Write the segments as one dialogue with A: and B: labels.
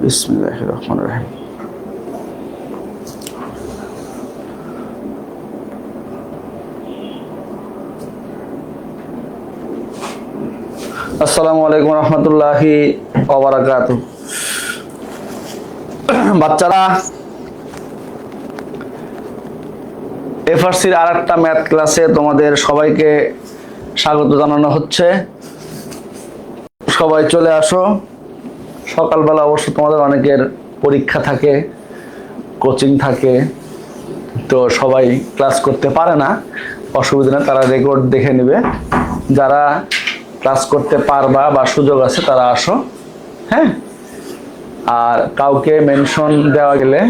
A: বিসমিল্লাহির রহমানির রহিম। আসসালামু আলাইকুম রহমতুল্লাহি ওয়া বারাকাতুহু। বাচ্চারা, এফআরসির আরেকটা ম্যাথ ক্লাসে তোমাদের সবাইকে স্বাগত জানানো হচ্ছে। সবাই চলে আসো। সকালবেলা অবশ্য তোমাদের অনেকের পরীক্ষা থাকে, কোচিং থাকে, তো সবাই ক্লাস করতে পারে না, অসুবিধা নেই, তারা রেকর্ড দেখে নেবে। যারা ক্লাস করতে পারবা বা সুযোগ আছে তারা আসো, হ্যাঁ। আর কাউকে মেনশন দেওয়া গেলে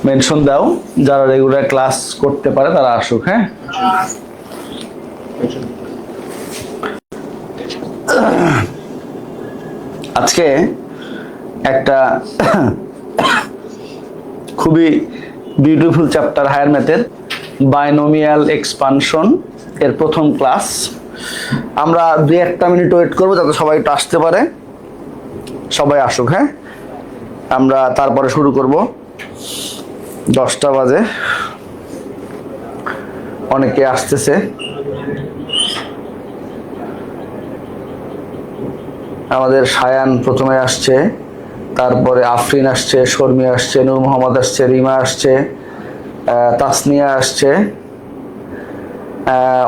A: মেনশন দাও, যারা রেগুলার ক্লাস করতে পারে তারা আসুক, হ্যাঁ। আজকে একটা খুবই বিউটিফুল চ্যাপ্টার হায়ার ম্যাথের বাইনোমিয়াল এক্সপানশন এর প্রথম ক্লাস। আমরা 2-1 মিনিট ওয়েট করবো যাতে সবাই একটু আসতে পারে। সবাই আসুক, হ্যাঁ। আমরা তারপরে শুরু করব। 10টা বাজে, অনেকে আসতেছে। আমাদের সায়ান প্রথমে আসছে, তারপরে আফরিন আসছে, শর্মি আসছে, নূর মোহাম্মদ আসছে, রিমা আসছে, তাসনিয়া আসছে।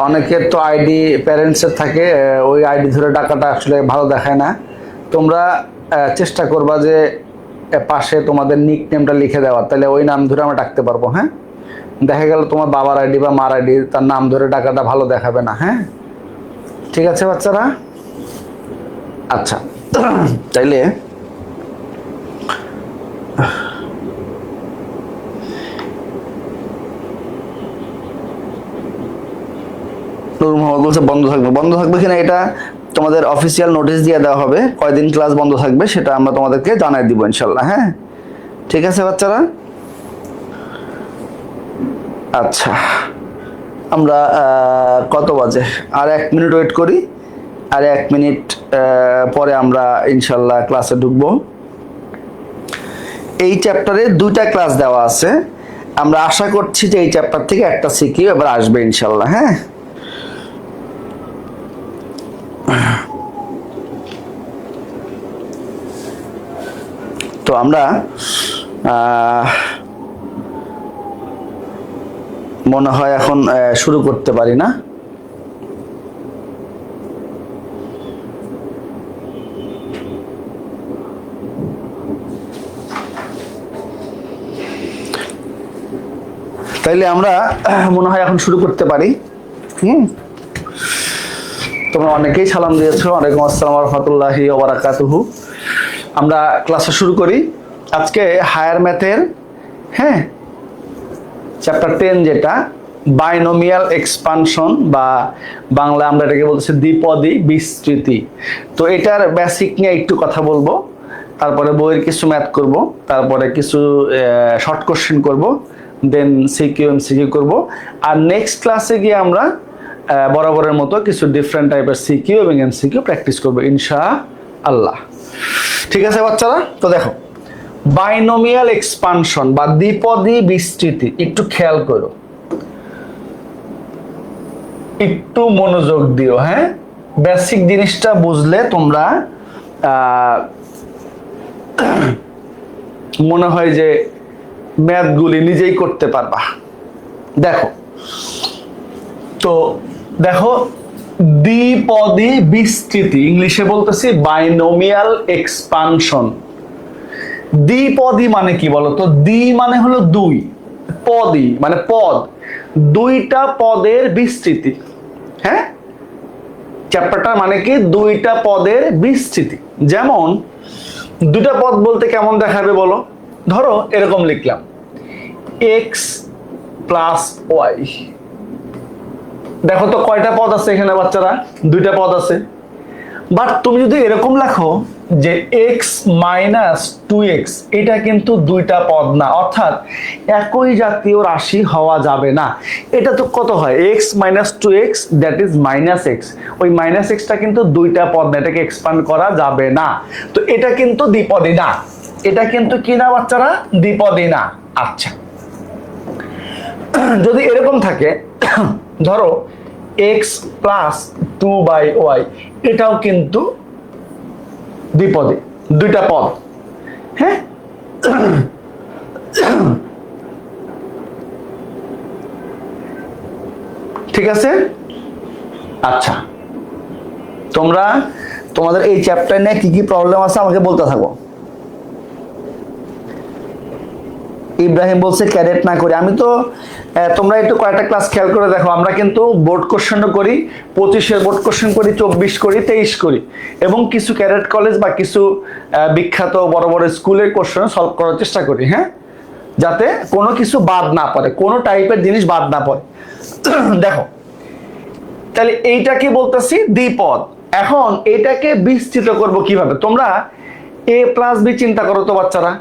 A: অনেকের তো আইডি প্যারেন্টসের থাকে, ওই আইডি ধরে ডাকাটা আসলে ভালো দেখায় না। তোমরা চেষ্টা করবা যে পাশে তোমাদের নিক নেমটা লিখে দেওয়া, তাহলে ওই নাম ধরে আমরা ডাকতে পারবো, হ্যাঁ। দেখা গেল তোমার বাবার আইডি বা মার আইডি, তার নাম ধরে ডাকাটা ভালো দেখাবে না, হ্যাঁ। ঠিক আছে বাচ্চারা? আচ্ছা, তাইলে নূর মোহাম্মদ বলছে বন্ধ থাকবে। বন্ধ থাকবে কিনা এটা তোমাদের অফিসিয়াল নোটিশ দিয়ে দেওয়া হবে, কয়দিন ক্লাস বন্ধ থাকবে সেটা আমরা তোমাদেরকে জানাই দিব ইনশাল্লাহ, হ্যাঁ। ঠিক আছে বাচ্চারা? আচ্ছা, আমরা কত বাজে? আর 1 মিনিট ওয়েট করি, আর 1 মিনিট পরে আমরা ইনশাল্লাহ ক্লাসে ঢুকবো। এই চ্যাপ্টারে 2টা ক্লাস দেওয়া আছে। আমরা আশা করছি যে এই চ্যাপ্টার থেকে একটা সিকিউ এবার আসবে ইনশাল্লাহ, হ্যাঁ। তো আমরা মনে হয় এখন শুরু করতে পারি না? তাইলে আমরা মনে হয় এখন শুরু করতে পারি। তোমরা অনেকেই সালাম দিয়েছো। ওয়ালাইকুম আসসালাম ওয়া রাহমাতুল্লাহি ওয়া বারাকাতুহু। আমরা ক্লাসে শুরু করি আজকে হায়ার ম্যাথের, হ্যাঁ, চ্যাপ্টার 10, যেটা বাইনোমিয়াল এক্সপানশন, বা বাংলা আমরা এটাকে বলতেছি দ্বিপদী বিস্তৃতি। তো এটার বেসিক নিয়ে একটু কথা বলবো, তারপরে বইয়ের কিছু ম্যাথ করব, তারপরে কিছু শর্ট কোশ্চেন করব, দেন সিকিউ এমসিকিউ করব। আর নেক্সট ক্লাসে গিয়ে আমরা বরাবরের মতো কিছু ডিফারেন্ট টাইপের সিকিউ এবং এমসিকিউ প্র্যাকটিস করবো ইনশাআল্লাহ। ঠিক আছে বাচ্চারা? তো দেখো, বাইনোমিয়াল এক্সপানশন বা দ্বিপদী বিস্তৃতি একটু খেয়াল করো, একটু মনোযোগ দিও, হ্যাঁ। বেসিক জিনিসটা বুঝলে তোমরা মনে হয় যে ম্যাথগুলি নিজেই করতে পারবা। দেখো তো, দেখো, দ্বিপদী বিস্তৃতি, ইংলিশে বলতেছি বাইনোমিয়াল এক্সপানশন। দ্বিপদী মানে কি বলতো? দ্বি মানে হলো দুই, পদী মানে পদ, 2টা পদের বিস্তৃতি, হ্যাঁ। চ্যাপ্টারটা মানে কি? 2টা পদের বিস্তৃতি। যেমন 2টা পদ বলতে কেমন দেখাবে বলো? ধরো এরকম লিখলাম x প্লাস y। দেখো তো কয়টা পদ আছে এখানে বাচ্চারা? 2টা পদ আছে। বাট তুমি যদি এরকম লেখো যে এক্স মাইনাস টু এক্স, এটা কিন্তু দুইটা পদ না, অর্থাৎ একই জাতীয় রাশি হওয়া যাবে না। এটা তো কত হয়, x minus two x that is minus x, ওই মাইনাস এক্সটা কিন্তু দুইটা পদ না, এটাকে এক্সপান্ড করা যাবে না। তো এটা কিন্তু দ্বিপদী না, এটা কিন্তু কি না বাচ্চারা, দ্বিপদী না। আচ্ছা, যদি এরকম থাকে ধরো x plus two by y, এটাও কিন্তু দ্বিপদী, দুইটা পদ। হ্যাঁ, ঠিক আছে। আচ্ছা, তোমরা তোমাদের এই চ্যাপ্টার নিয়ে কি কি প্রবলেম আছে আমাকে বলতে থাকো। ইব্রাহিম বলছে ক্যাডেট না করি, আমি তো তোমরা একটু কয়েকটা ক্লাস খেয়াল করে দেখো, আমরা কিন্তু বোর্ড কোশ্চেনও করি, 25-এর বোর্ড কোশ্চেন করি, 24 করি, 23 করি, এবং কিছু ক্যাডেট কলেজ বা কিছু বিখ্যাত বড় বড় স্কুলের কোশ্চেন সলভ করার চেষ্টা করি। হ্যাঁ, যাতে কোনো কিছু বাদ না পড়ে, কোনো টাইপের জিনিস বাদ না পড়ে। দেখো তাহলে এইটাকে বলতেছি দ্বিপদ। এখন এটাকে বিস্তৃত করব কিভাবে, তোমরা এ প্লাস বি চিন্তা করো তো বাচ্চারা,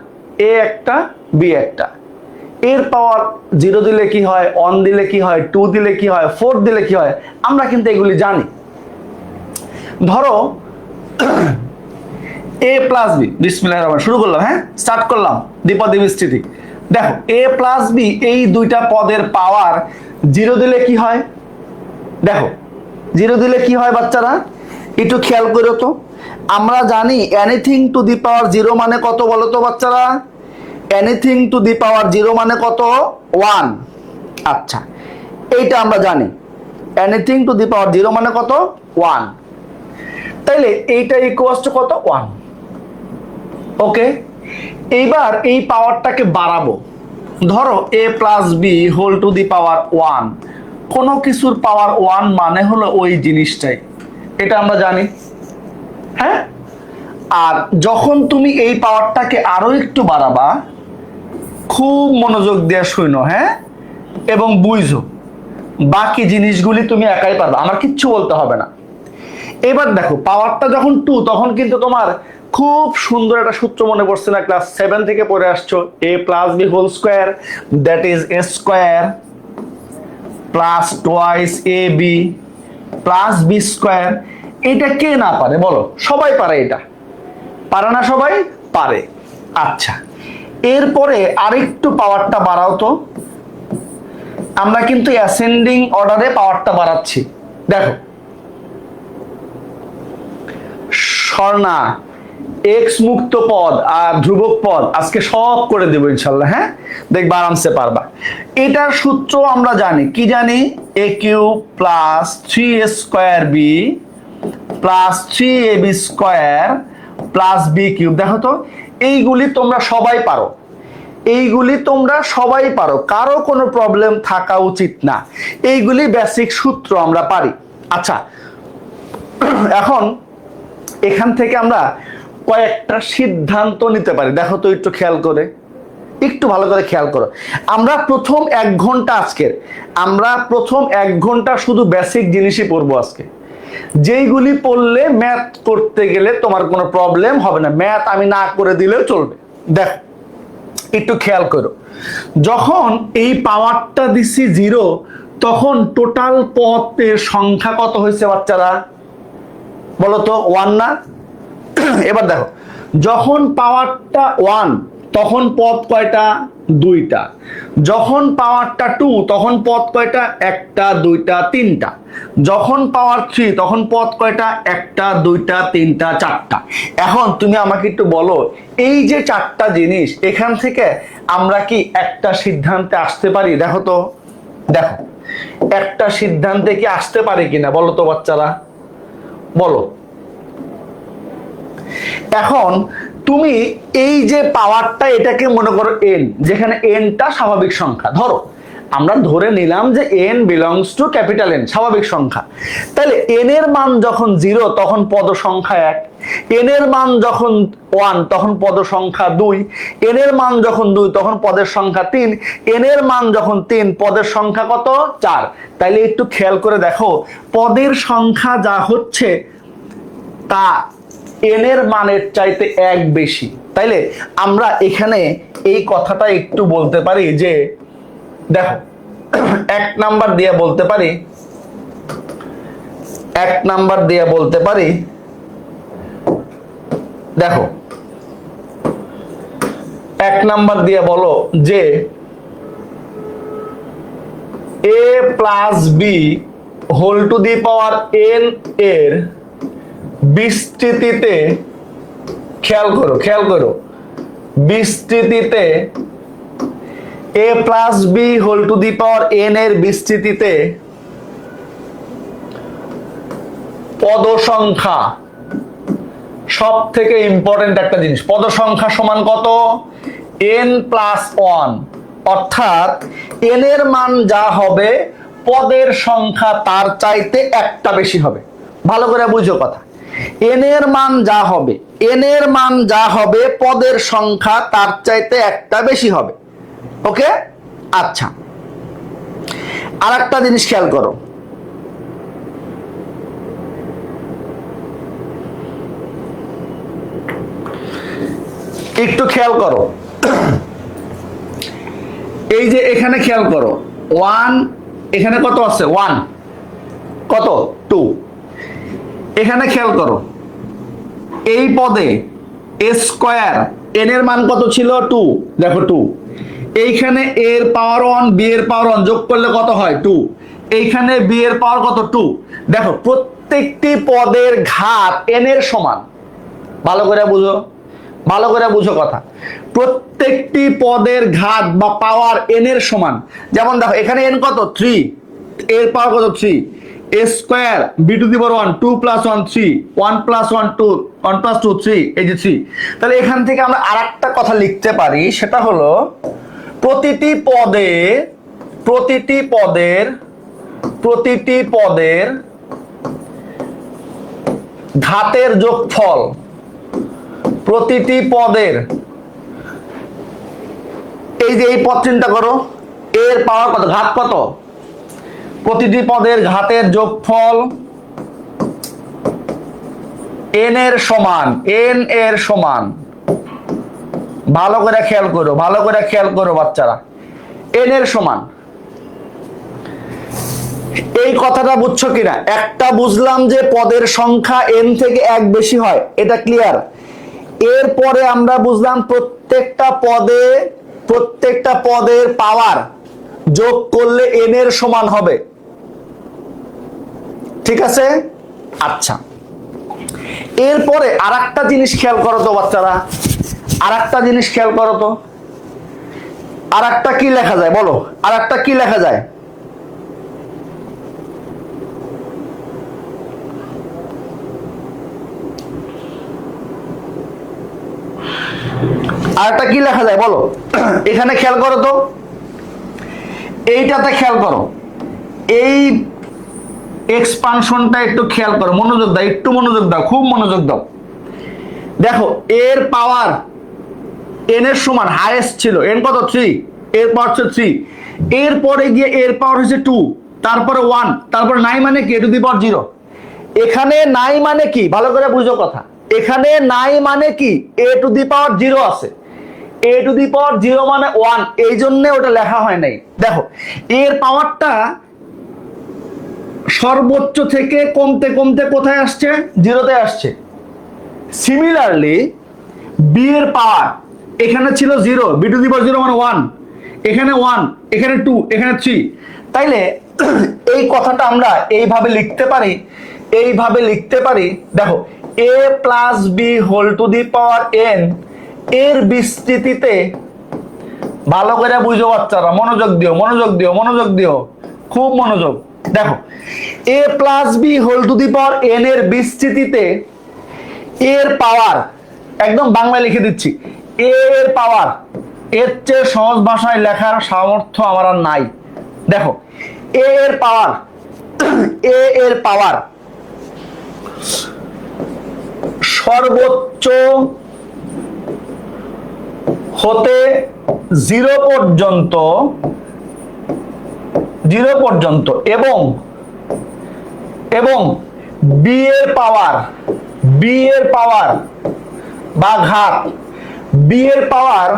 A: এ একটা বি একটা, এর পাওয়ার 0 দিলে কি হয়, 1 দিলে কি হয়, 2 দিলে কি হয়, 4 দিলে কি হয়, আমরা কিন্তু এগুলি জানি। ধরো এ প্লাস বি, বিসমিল্লাহির রহমানির রহিম, শুরু করলাম। হ্যাঁ, স্টার্ট করলাম দ্বিপদী বিস্তৃতি। দেখো এ প্লাস বি, এই দুইটা পদের পাওয়ার 0 দিলে কি হয়, দেখো 0 দিলে কি হয় বাচ্চারা, একটু খেয়াল করো তো। আমরা জানি এনিথিং টু দি পাওয়ার 0 মানে কত বলো তো বাচ্চারা, এনিথিং টু দি পাওয়ার 0 মানে কত, 1। আচ্ছা, এইটা আমরা জানি, এনিথিং টু দি পাওয়ার 0 মানে কত, 1। তাইলে এইটা ইকুয়ালস টু কত, 1। ওকে, এইবার এই পাওয়ারটাকে বাড়াবো। ধরো a plus B whole to the power 1, কোনো কিছুর পাওয়ার 1 মানে হলো ওই জিনিসটাই, এটা আমরা জানি। হ্যাঁ, আর যখন তুমি এই পাওয়ারটাকে আরো একটু বাড়াবা, খুব মনোযোগ দিয়ে শুনো, হ্যাঁ, এবং বুঝো, বাকি জিনিসগুলি তুমি একাই পারবে, আমার কিচ্ছু বলতে হবে না। এবার দেখো পাওয়ারটা যখন 2, তখন কিন্তু তোমার খুব সুন্দর একটা সূত্র মনে পড়ছে না, ক্লাস 7 থেকে পড়ে আসছো, a plus B whole square that is a square plus twice a b plus b square. এটা কে না পারে বলো, সবাই পারে, এটা পারে না, সবাই পারে। আচ্ছা, এরপরে আরেকটু পাওয়ারটা বাড়াও তো, আমরা কিন্তু অ্যাসেন্ডিং অর্ডারে পাওয়ারটা বাড়াচ্ছি। দেখো স্বর্ণা, এক্স মুক্ত পদ আর ধ্রুবক পদ আজকে সব করে দেবো ইনশাল্লাহ। হ্যাঁ, দেখবা আরামসে পারবা। এটার সূত্র আমরা জানি, কি জানি, a cube plus 3a square b plus 3ab square plus b cube. দেখো তো, এইগুলি তোমরা সবাই পারো, এইগুলি তোমরা সবাই পারো, কারো কোনো প্রবলেম থাকা উচিত না, এইগুলি বেসিক সূত্র আমরা পারি। আচ্ছা, এখন এখান থেকে আমরা কয়েকটা সিদ্ধান্ত নিতে পারি। দেখো তো একটু খেয়াল করে, একটু ভালো করে খেয়াল করো। আমরা প্রথম 1 ঘন্টা আজকের, আমরা প্রথম 1 ঘন্টা শুধু বেসিক জিনিসই পড়বো আজকে, যেইগুলি পড়লে ম্যাথ করতে গেলে তোমার কোনো প্রবলেম হবে না, ম্যাথ আমি না করে দিলেও চলবে। দেখো একটু খেয়াল করো, যখন এই পাওয়ারটা দিছি 0, তখন টোটাল পদের সংখ্যা কত হয়েছে বাচ্চারা বলো তো, 1 না? এবার দেখো, যখন পাওয়ারটা 1 তখন পদ কয়টা, 2টা। যখন পাওয়ারটা 2 তখন পদ কয়টা, 1টা 2টা 3টা। যখন পাওয়ার 3 তখন পদ কয়টা, 1টা 2টা 3টা 4টা। এখন তুমি আমাকে একটু বলো, এই যে 4টা জিনিস, এখান থেকে আমরা কি একটা সিদ্ধান্তে আসতে পারি? দেখো তো, দেখো একটা সিদ্ধান্তে কি আসতে পারি কিনা বলো তো বাচ্চারা, বলো। এখন তুমি এই যে পাওয়ারটা, এটাকে মনে করো n, যেখানে nটা স্বাভাবিক সংখ্যা। ধরো আমরা ধরে নিলাম যে n belongs to capital N, স্বাভাবিক সংখ্যা। তাহলে n এর মান যখন 0 তখন পদ সংখ্যা 1, n এর মান যখন 1 তখন পদ সংখ্যা 2, n এর মান যখন 2 তখন পদের সংখ্যা 3, n এর মান যখন 3 পদের সংখ্যা কত, 4। তাইলে একটু খেয়াল করে দেখো, পদের সংখ্যা যা হচ্ছে তা n এর মানের চাইতে 1 বেশি। তাইলে আমরা এখানে এই কথাটা একটু বলতে পারি যে দেখো 1 নাম্বার দিয়ে বলতে পারি, 1 নাম্বার দিয়ে বলতে পারি, দেখো 1 নাম্বার দিয়ে বলো যে a plus B whole to the power n এর বিস্তৃতিতে, খেয়াল করো বিস্তৃতিতে a plus B whole to the power n এর বিস্তৃতিতে পদ সংখ্যা, সব থেকে ইম্পর্টেন্ট একটা জিনিস, পদ সংখ্যা সমান কত? n প্লাস 1, অর্থাৎ n এর মান যা হবে পদের সংখ্যা তার চাইতে একটা বেশি হবে। ভালো করে বুঝো কথা, n এর মান যা হবে, n এর মান যা হবে পদের সংখ্যা তার চাইতে একটা বেশি হবে। ওকে, আচ্ছা আর একটা জিনিস খেয়াল করো, একটু খেয়াল করো, এই যে এখানে খেয়াল করো 1, এখানে কত আছে 1, কত 2, এখানে খেয়াল করো এই পদে a স্কয়ার n এর মান কত ছিল 2, দেখো 2, এইখানে a এর পাওয়ার 1 b এর পাওয়ার 1 যোগ করলে কত হয় 2, এইখানে b এর পাওয়ার কত 2। দেখো প্রত্যেকটি পদের ঘাত n এর সমান। ভালো করে বুঝো কথা, প্রত্যেকটি পদের ঘাত বা পাওয়ার n এর সমান। যেমন দেখো এখানে n কত 3, এর পাওয়ার কত 3, a square b to the power 1, 2 plus 1 3, 1 plus 1 2, 1 plus 2 3, এই যে 3। তাহলে এখান থেকে আমরা আরেকটা কথা লিখতে পারি, সেটা হলো প্রতিটি পদের ঘাতের যোগফল, প্রতিটি পদের, এই যে এই পদ চিন্তা করো, এর পাওয়ার কত, ঘাত কত, প্রতিটি পদের ঘাতের যোগফল n এর সমান। ভালো করে খেয়াল করো বাচ্চারা, n এর সমান। এই কথাটা বুঝছো কিনা? একটা বুঝলাম যে পদের সংখ্যা n থেকে 1 বেশি হয়, এটা ক্লিয়ার। এরপরে আমরা বুঝলাম প্রত্যেকটা পদের পাওয়ার যোগ করলে n এর সমান হবে। ঠিক আছে, আচ্ছা এরপরে আরেকটা জিনিস খেয়াল করো তো বাচ্চারা, আরেকটা জিনিস খেয়াল করো তো, আরেকটা কি লেখা যায় বলো, আরেকটা কি লেখা যায়? আরেকটা কি লেখা যায় বলো, এখানে খেয়াল করো তো, এইটাতে খেয়াল করো, এই এক্সপানশনটা একটু খেয়াল করো, মনোযোগ দাও, একটু মনোযোগ দাও, খুব মনোযোগ দাও। দেখো এর পাওয়ার n এর সমান, হাইয়েস্ট ছিল n কত 3, এর পাওয়ার হচ্ছে 3, এরপরে গিয়ে এর পাওয়ার হচ্ছে 2, তারপরে 1, তারপরে 9 মানে কি, a টু দি পাওয়ার 0। এখানে 9 মানে কি, ভালো করে বুঝো কথা, এখানে 9 মানে কি, a টু দি পাওয়ার 0 আছে, a টু দি পাওয়ার 0 মানে 1, এই জন্য ওটা লেখা হয় নাই। দেখো এর পাওয়ারটা সর্বোচ্চ থেকে কমতে কমতে কোথায় আসছে, 0তে আসছে। সিমিলারলি বি এর পাওয়ার এখানে ছিল 0, b টু দি পাওয়ার 0 মানে 1, এখানে 1, এখানে 2, এখানে 3। তাইলে এই কথাটা আমরা এইভাবে লিখতে পারি, দেখো a plus B whole to the power n এর বিস্তৃতিতে, ভালো করে বুঝো বাচ্চারা, মনোযোগ দিও, খুব মনোযোগ। দেখো a plus B whole to the power n এর বিস্তৃতিতে এর পাওয়ার, একদম বাংলায় লিখে দিচ্ছি, এর পাওয়ার, এর চেয়ে সহজ ভাষায় লেখার সামর্থ্য আমার আর নাই। দেখো এর পাওয়ার সর্বোচ্চ হতে 0 পর্যন্ত এবং বি এর বি এর পাওয়ার বা ঘাত বি এর পাওয়ার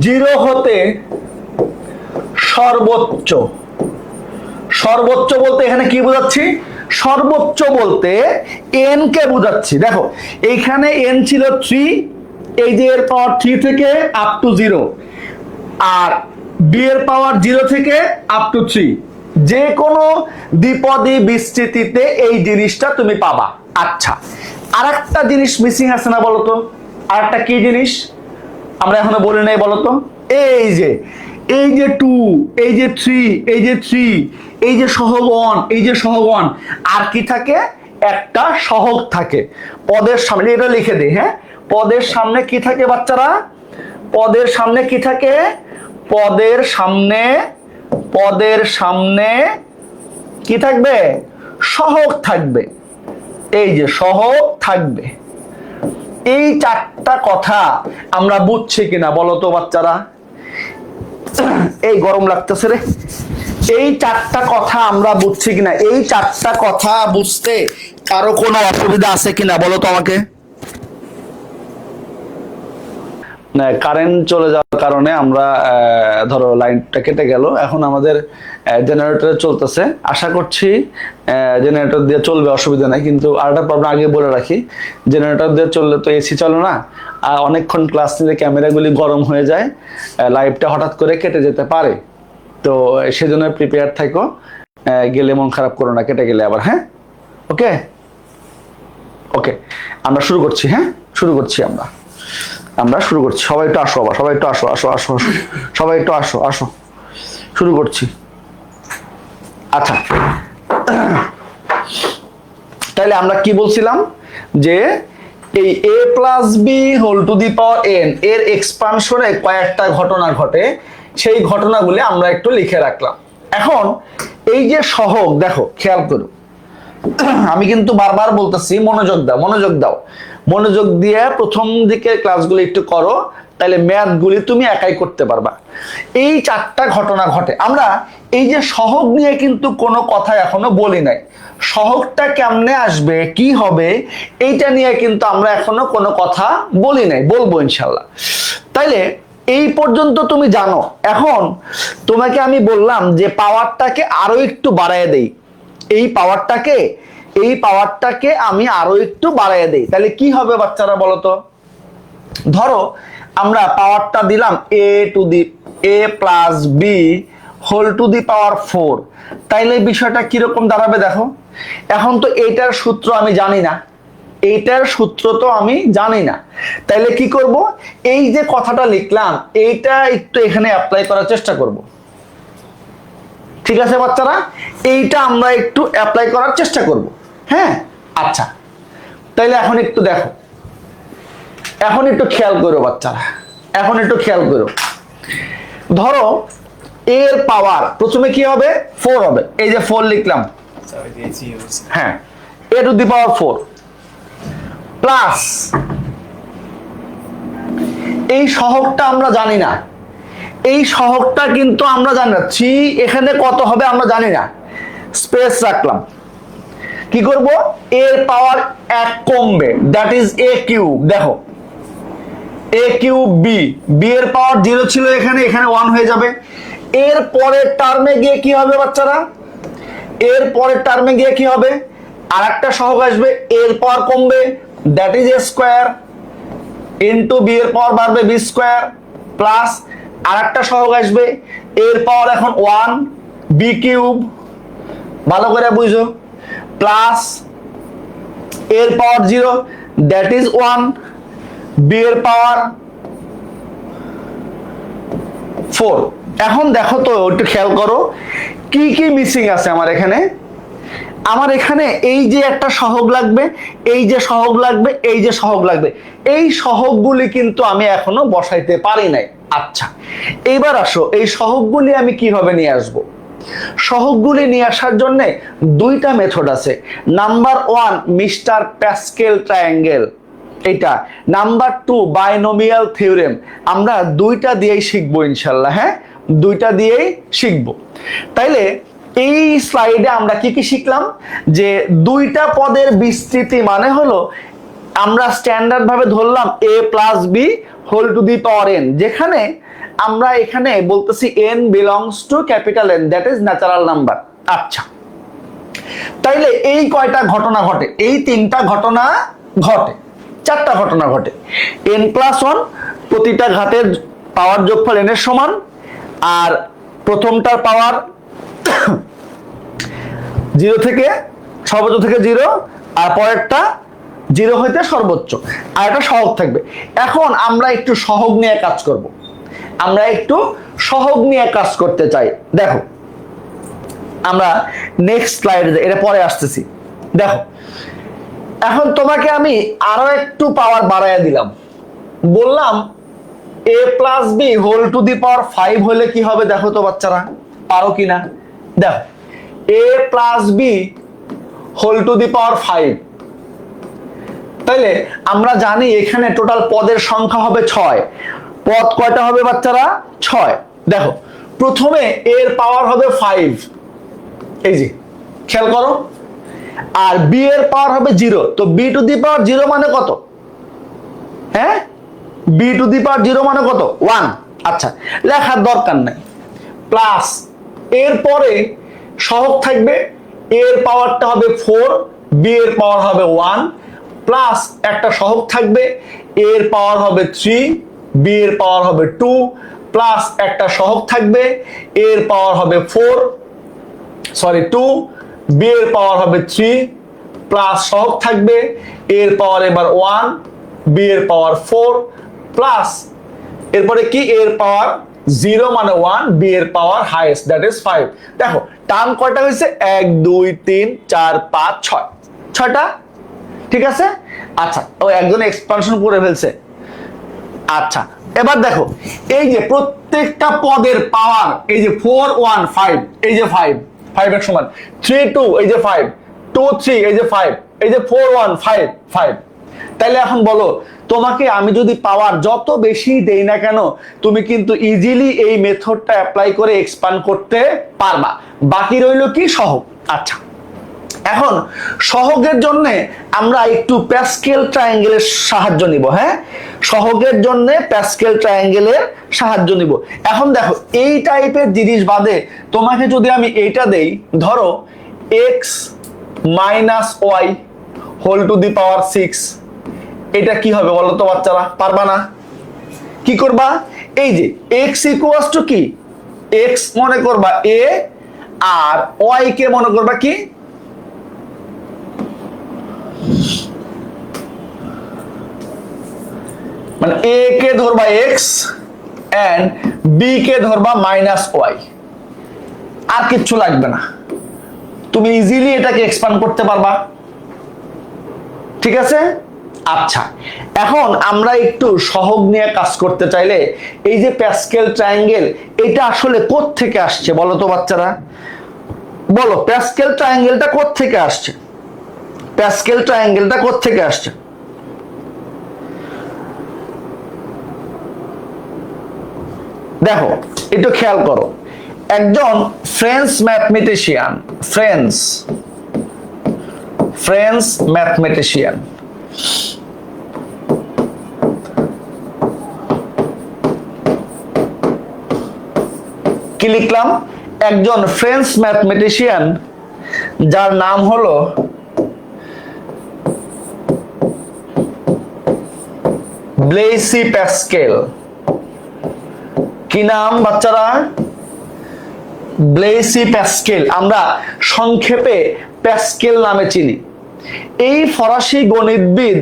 A: 0 হতে সর্বোচ্চ, সর্বোচ্চ বলতে এখানে কি বোঝাচ্ছি, সর্বোচ্চ বলতে n কে বোঝাচ্ছি। দেখো এইখানে n ছিল 3, এই যে এর পাওয়ার 3 থেকে আপ টু 0, আর বি এর পাওয়ার 0 থেকে আপ টু 3, যে কোনো দ্বিপদী বিস্তৃতিতে এই জিনিসটা তুমি পাবা। আচ্ছা, আরেকটা জিনিস মিসিং আছে না বলতো? আরেকটা কি জিনিস আমরা এখনো বলি নাই বলতো? এই যে 2, এই যে 3, এই যে 3, এই যে সহগ 1, এই যে সহগ 1, আর কি থাকে? একটা সহগ থাকে পদের সামনে। এটা লিখে দেই, হ্যাঁ, পদের সামনে কি থাকে বাচ্চারা? পদের সামনে কি থাকে? পদের সামনে কি থাকবে? সহগ থাকবে। এই যে সহগ থাকবে। এই 4টা কথা আমরা বুঝছি কিনা বলো তো বাচ্চারা? এই গরম লাগতেছে রে। এই 4টা কথা আমরা বুঝছি কিনা? এই 4টা কথা বুঝতে কারো কোনো অসুবিধা আছে কিনা বলো তো আমাকে? কারেন্ট চলে যাওয়ার কারণে আমরা ধরো লাইনটা কেটে গেল। এখন আমাদের জেনারেটর চলতেছে, আশা করছি জেনারেটর দিয়ে চলবে, অসুবিধা নাই। কিন্তু আরেকটা প্রবলেম আগে বলে রাখি, জেনারেটর দিয়ে চললে তো এসি চলে না, আর অনেকক্ষণ ক্লাস নিলে ক্যামেরাগুলি গরম হয়ে যায়, লাইভটা হঠাৎ করে কেটে যেতে পারে। তো সেজন্য প্রিপেয়ার থাকো, গেলে মন খারাপ করো না কেটে গেলে আবার। হ্যাঁ, ওকে ওকে, আমরা শুরু করছি। হ্যাঁ, শুরু করছি আমরা শুরু করছি। সবাই একটু আসো, আবার সবাই একটু আসো, সবাই একটু আসো, শুরু করছি। আচ্ছা, তাহলে আমরা কি বলছিলাম? যে এই a plus B whole to the power n এর এক্সপানশনে কয়েকটা ঘটনা ঘটে, সেই ঘটনাগুলি আমরা একটু লিখে রাখলাম। এখন এই যে সহগ, দেখো খেয়াল করো, আমি কিন্তু বারবার বলতেছি মনোযোগ দাও, মনোযোগ দিয়ে প্রথম দিকে ক্লাসগুলো একটু করো, তাহলে ম্যাথগুলি তুমি একাই করতে পারবা। এই 4টা ঘটনা ঘটে। আমরা এই যে সহগ নিয়ে কিন্তু কোনো কথা এখনো বলি নাই। সহগটা কেমনে আসবে, কি হবে, এইটা নিয়ে কিন্তু আমরা এখনো কোনো কথা বলি নাই, বলবো ইনশাল্লাহ। তাইলে এই পর্যন্ত তুমি জানো। এখন তোমাকে আমি বললাম যে পাওয়ারটাকে আরো একটু বাড়ায় দেই, এই পাওয়ারটাকে আমি আরো একটু বাড়ায় দেই, তাহলে কি হবে বাচ্চারা বলো তো? ধরো আমরা পাওয়ারটা দিলাম a plus B whole to the power 4, তাইলে বিষয়টা কিরকম দাঁড়াবে দেখো। এখন তো এইটার সূত্র আমি জানি না, তাইলে কি করব? এই যে কথাটা লিখলাম এইটা একটু এখানে অ্যাপ্লাই করার চেষ্টা করব। ঠিক আছে বাচ্চারা, এইটা আমরা একটু অ্যাপ্লাই করার চেষ্টা করব। হ্যাঁ, আচ্ছা, তাইলে এখন একটু দেখো, এখন একটু খেয়াল করো বাচ্চারা, এখন একটু খেয়াল করো। ধরো এর পাওয়ার প্রথমে কি হবে? 4 হবে। এই যে 4 লিখলাম, হ্যাঁ, a to the power 4 plus এই সহগটা আমরা জানি না, এই সহগটা কিন্তু আমরা জানি না, 3 এখানে কত হবে আমরা জানি না, স্পেস রাখলাম। কি করব? এর পাওয়ার 1 কমবে, দ্যাট ইজ a কিউব। দেখো a কিউব বি এর পাওয়ার 0 ছিল, এখানে 1 হয়ে যাবে। এর পরের টার্মে গিয়ে কি হবে বাচ্চারা? এর পরের টার্মে গিয়ে কি হবে? আরেকটা সহগ আসবে, এর পাওয়ার কমবে, that is a square into B এর পাওয়ার বাড়বে বি স্কয়ার, প্লাস আরেকটা সহগ আসবে, এর পাওয়ার এখন 1 বি কিউব, ভালো করে বুঝো, প্লাস এর পাওয়ার 0 দ্যাট ইজ 1 বি এর পাওয়ার 4। এখন দেখো তো, একটু খেয়াল করো কি কি মিসিং আছে আমার এখানে। এই যে একটা সহগ লাগবে, এই যে সহগ লাগবে, এই যে সহগ লাগবে, এই সহগগুলি কিন্তু আমি এখনো বসাইতে পারি নাই। আচ্ছা, এইবার আসো, এই সহগগুলি আমি কিভাবে নিয়ে আসব? সহগগুলি নিয়ে আসার জন্য 2টা মেথড আছে। নাম্বার 1 মিস্টার প্যাসকেল ট্রায়াঙ্গেল, এটা। Number 2 binomial theorem. আমরা 2টা দিয়েই শিখবো ইনশাল্লাহ। হ্যাঁ, 2টা দিয়েই শিখবো। তাইলে এই স্লাইডে আমরা কি কি শিখলাম, যে দুইটা পদের বিস্তৃতি মানে হলো আমরা স্ট্যান্ডার্ড ভাবে ধরলাম a plus B whole to the power n, যেখানে আমরা এখানে বলতেছি n belongs to capital N, that is natural number. আচ্ছা, তাইলে এই কয়টা ঘটনা ঘটে? এই তিনটা ঘটনা ঘটে, চারটা ঘটনা ঘটে। n+1 প্রতিটা ঘাতের পাওয়ার যোগফল n এর সমান, আর প্রথমটার পাওয়ার 0 থেকে সর্বোচ্চ থেকে 0, আর পরেরটা 0 হইতে সর্বোচ্চ, আর এটা সহগ থাকবে। এখন আমরা একটু সহগ নিয়ে কাজ করব, আমরা একটু সহগ নিয়ে কাজ করতে চাই। দেখো আমরা নেক্সট স্লাইডে, এটা পরে আসতেছি। দেখো এখন তোমাকে আমি আরো একটু পাওয়ার বাড়াইয়া দিলাম, বললাম a plus B whole to the power 5 হলে কি হবে? দেখো তো বাচ্চারা পারো কিনা। দেখো a plus B whole to the power 5, তাইলে আমরা জানি এখানে টোটাল পদের সংখ্যা হবে 6। পদ কয়টা হবে বাচ্চারা? 6। দেখো প্রথমে এর পাওয়ার হবে 5, এই যে খেয়াল করো, আর বি এর পাওয়ার হবে 0, তো বি টু দি পাওয়ার 0 মানে কত? হ্যাঁ, বি টু দি পাওয়ার 0 মানে কত? 1। আচ্ছা, লেখার দরকার নাই। প্লাস এর পরে সহগ থাকবে, এর পাওয়ারটা হবে 4, বি এর পাওয়ার হবে 1, প্লাস একটা সহগ থাকবে, এর পাওয়ার হবে 3, বি এর পাওয়ার হবে 2, প্লাস একটা সহগ থাকবে, এর পাওয়ার হবে 2, বি এর পাওয়ার হবে 3, প্লাস সহগ থাকবে, এর পাওয়ার এবার 1, বি এর পাওয়ার 4, প্লাস এরপরে কি, এর পাওয়ার 0 মানে 1, বি এর পাওয়ার হাইয়েস্ট দ্যাট ইজ 5। দেখো টার্ম কয়টা হয়েছে? 1 2 3 4 5 6, 6টা। ঠিক আছে। আচ্ছা, ও একজন এক্সপানশন করে ফেলছে। আচ্ছা, এবার দেখো এই যে প্রত্যেকটা পদের পাওয়ার, এই যে 4 1 5, এই যে 5 এর সমান 3 2, এই যে 5 2 3, এই যে 5, এই যে 4 1 5 5। তাইলে এখন বলো, তোমাকে আমি যদি পাওয়ার যত বেশি দেই না কেন, তুমি কিন্তু ইজিলি এই মেথডটা অ্যাপ্লাই করে এক্সপ্যান্ড করতে পারবা। বাকি রইল কি? সহগ। আচ্ছা, এখন সহগের জন্য আমরা একটু প্যাসকেল ট্রায়াঙ্গেলের সাহায্য নিব। হ্যাঁ, সহগের জন্য প্যাসকেল ট্রায়াঙ্গেলের সাহায্য নিব। এখন দেখো এই টাইপের জিনিস বাদে তোমাকে যদি আমি এইটা দেই, ধরো x minus y whole to the power 6, এটা কি হবে বলো তো বাচ্চারা? পারবা না? কি করবা? এই যে x ইকুয়ালস টু কি, x মনে করবা a, আর y কে মনে করবা কি, মানে a কে ধরবা x এন্ড b কে ধরবা মাইনাস ওয়াই। আর কিচ্ছু লাগবে না, তুমি ইজিলি এটাকে এক্সপ্যান্ড করতে পারবা। ঠিক আছে। আচ্ছা, এখন আমরা একটু সহগ নিয়ে কাজ করতে চাইলে এই যে প্যাসকেল ট্রায়াঙ্গেল, এটা আসলে কোথা থেকে আসছে বলো তো বাচ্চারা? বলো প্যাসকেল ট্রায়াঙ্গেলটা কোথা থেকে আসছে? প্যাসকেল ট্রায়াঙ্গেলটা কোথা থেকে আসছে? দেখো একটু খেয়াল করো, একজন ফ্রেঞ্চ ম্যাথমেটিশিয়ান কি লিখলাম? একজন ফ্রেঞ্চ ম্যাথমেটিশিয়ান যার নাম হলো ব্লেইসি প্যাসকেল। কি নাম বাচ্চারা? ব্লেইসি প্যাসকেল, আমরা সংক্ষেপে প্যাসকেল নামে চিনি। এই ফরাসি গণিতবিদ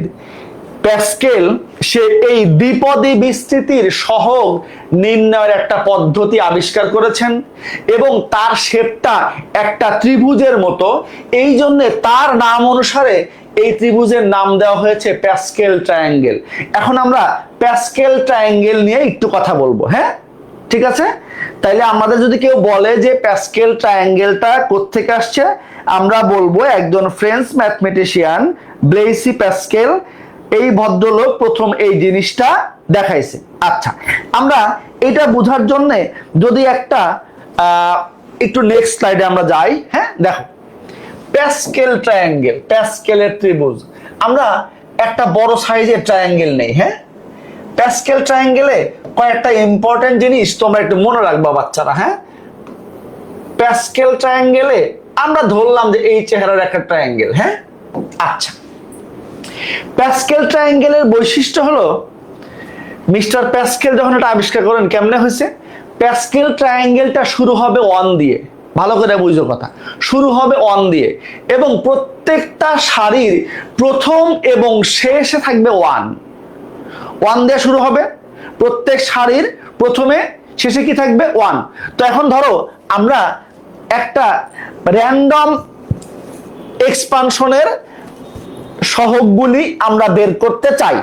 A: প্যাসকেল সে এই দ্বিপদী বিস্তৃতির সহগ নির্ণয়ের একটা পদ্ধতি আবিষ্কার করেছেন, এবং তার শেপটা একটা ত্রিভুজের মতো, এই জন্য তার নাম অনুসারে এই ত্রিভুজের নাম দেওয়া হয়েছে প্যাসকেল ট্রায়াঙ্গেল। এখন আমরা প্যাসকেল ট্রায়াঙ্গেল নিয়ে একটু কথা বলবো। হ্যাঁ, ঠিক আছে। তাইলে আমাদের যদি কেউ বলে যে প্যাসকেল ট্রায়াঙ্গেলটা কোত্থেকে আসছে, আমরা বলবো একজন ফ্রেঞ্চ ম্যাথমেটিশিয়ান ব্লেইসি প্যাসকেল, এই ভদ্রলোক প্রথম এই জিনিসটা দেখাইছে। আচ্ছা, আমরা এটা বোঝার জন্য যদি একটা একটু নেক্সট স্লাইডে আমরা যাই। হ্যাঁ, দেখো প্যাসকেল ট্রায়াঙ্গেল, প্যাসকেলের ত্রিভুজ। আমরা একটা বড় সাইজের ট্রায়াঙ্গেল নেই। হ্যাঁ, প্যাসকেল ট্রায়াঙ্গেলে কয়েকটা ইম্পর্টেন্ট জিনিস তোমরা একটু মনে রাখবা বাচ্চারা। হ্যাঁ, প্যাসকেল ট্রায়াঙ্গেলে আমরা ধরলাম যে এই চেহারার একটা ট্রায়াঙ্গেল। হ্যাঁ, আচ্ছা, প্যাসকেল ট্রায়াঙ্গেলের বৈশিষ্ট্য হলো মিস্টার প্যাসকেল যখন এটা আবিষ্কার করেন কেমনে হয়েছে, প্যাসকেল ট্রায়াঙ্গেলটা শুরু হবে 1 দিয়ে। ভালো করে বুঝো কথা, শুরু হবে 1 দিয়ে এবং প্রত্যেকটা সারির প্রথম এবং শেষে থাকবে 1 দিয়ে শুরু হবে। প্রত্যেক সারির প্রথমে শেষে কি থাকবে 1। তো এখন ধরো আমরা একটা র্যান্ডম এক্সপানশনের সহগগুলি আমরা বের করতে চাই।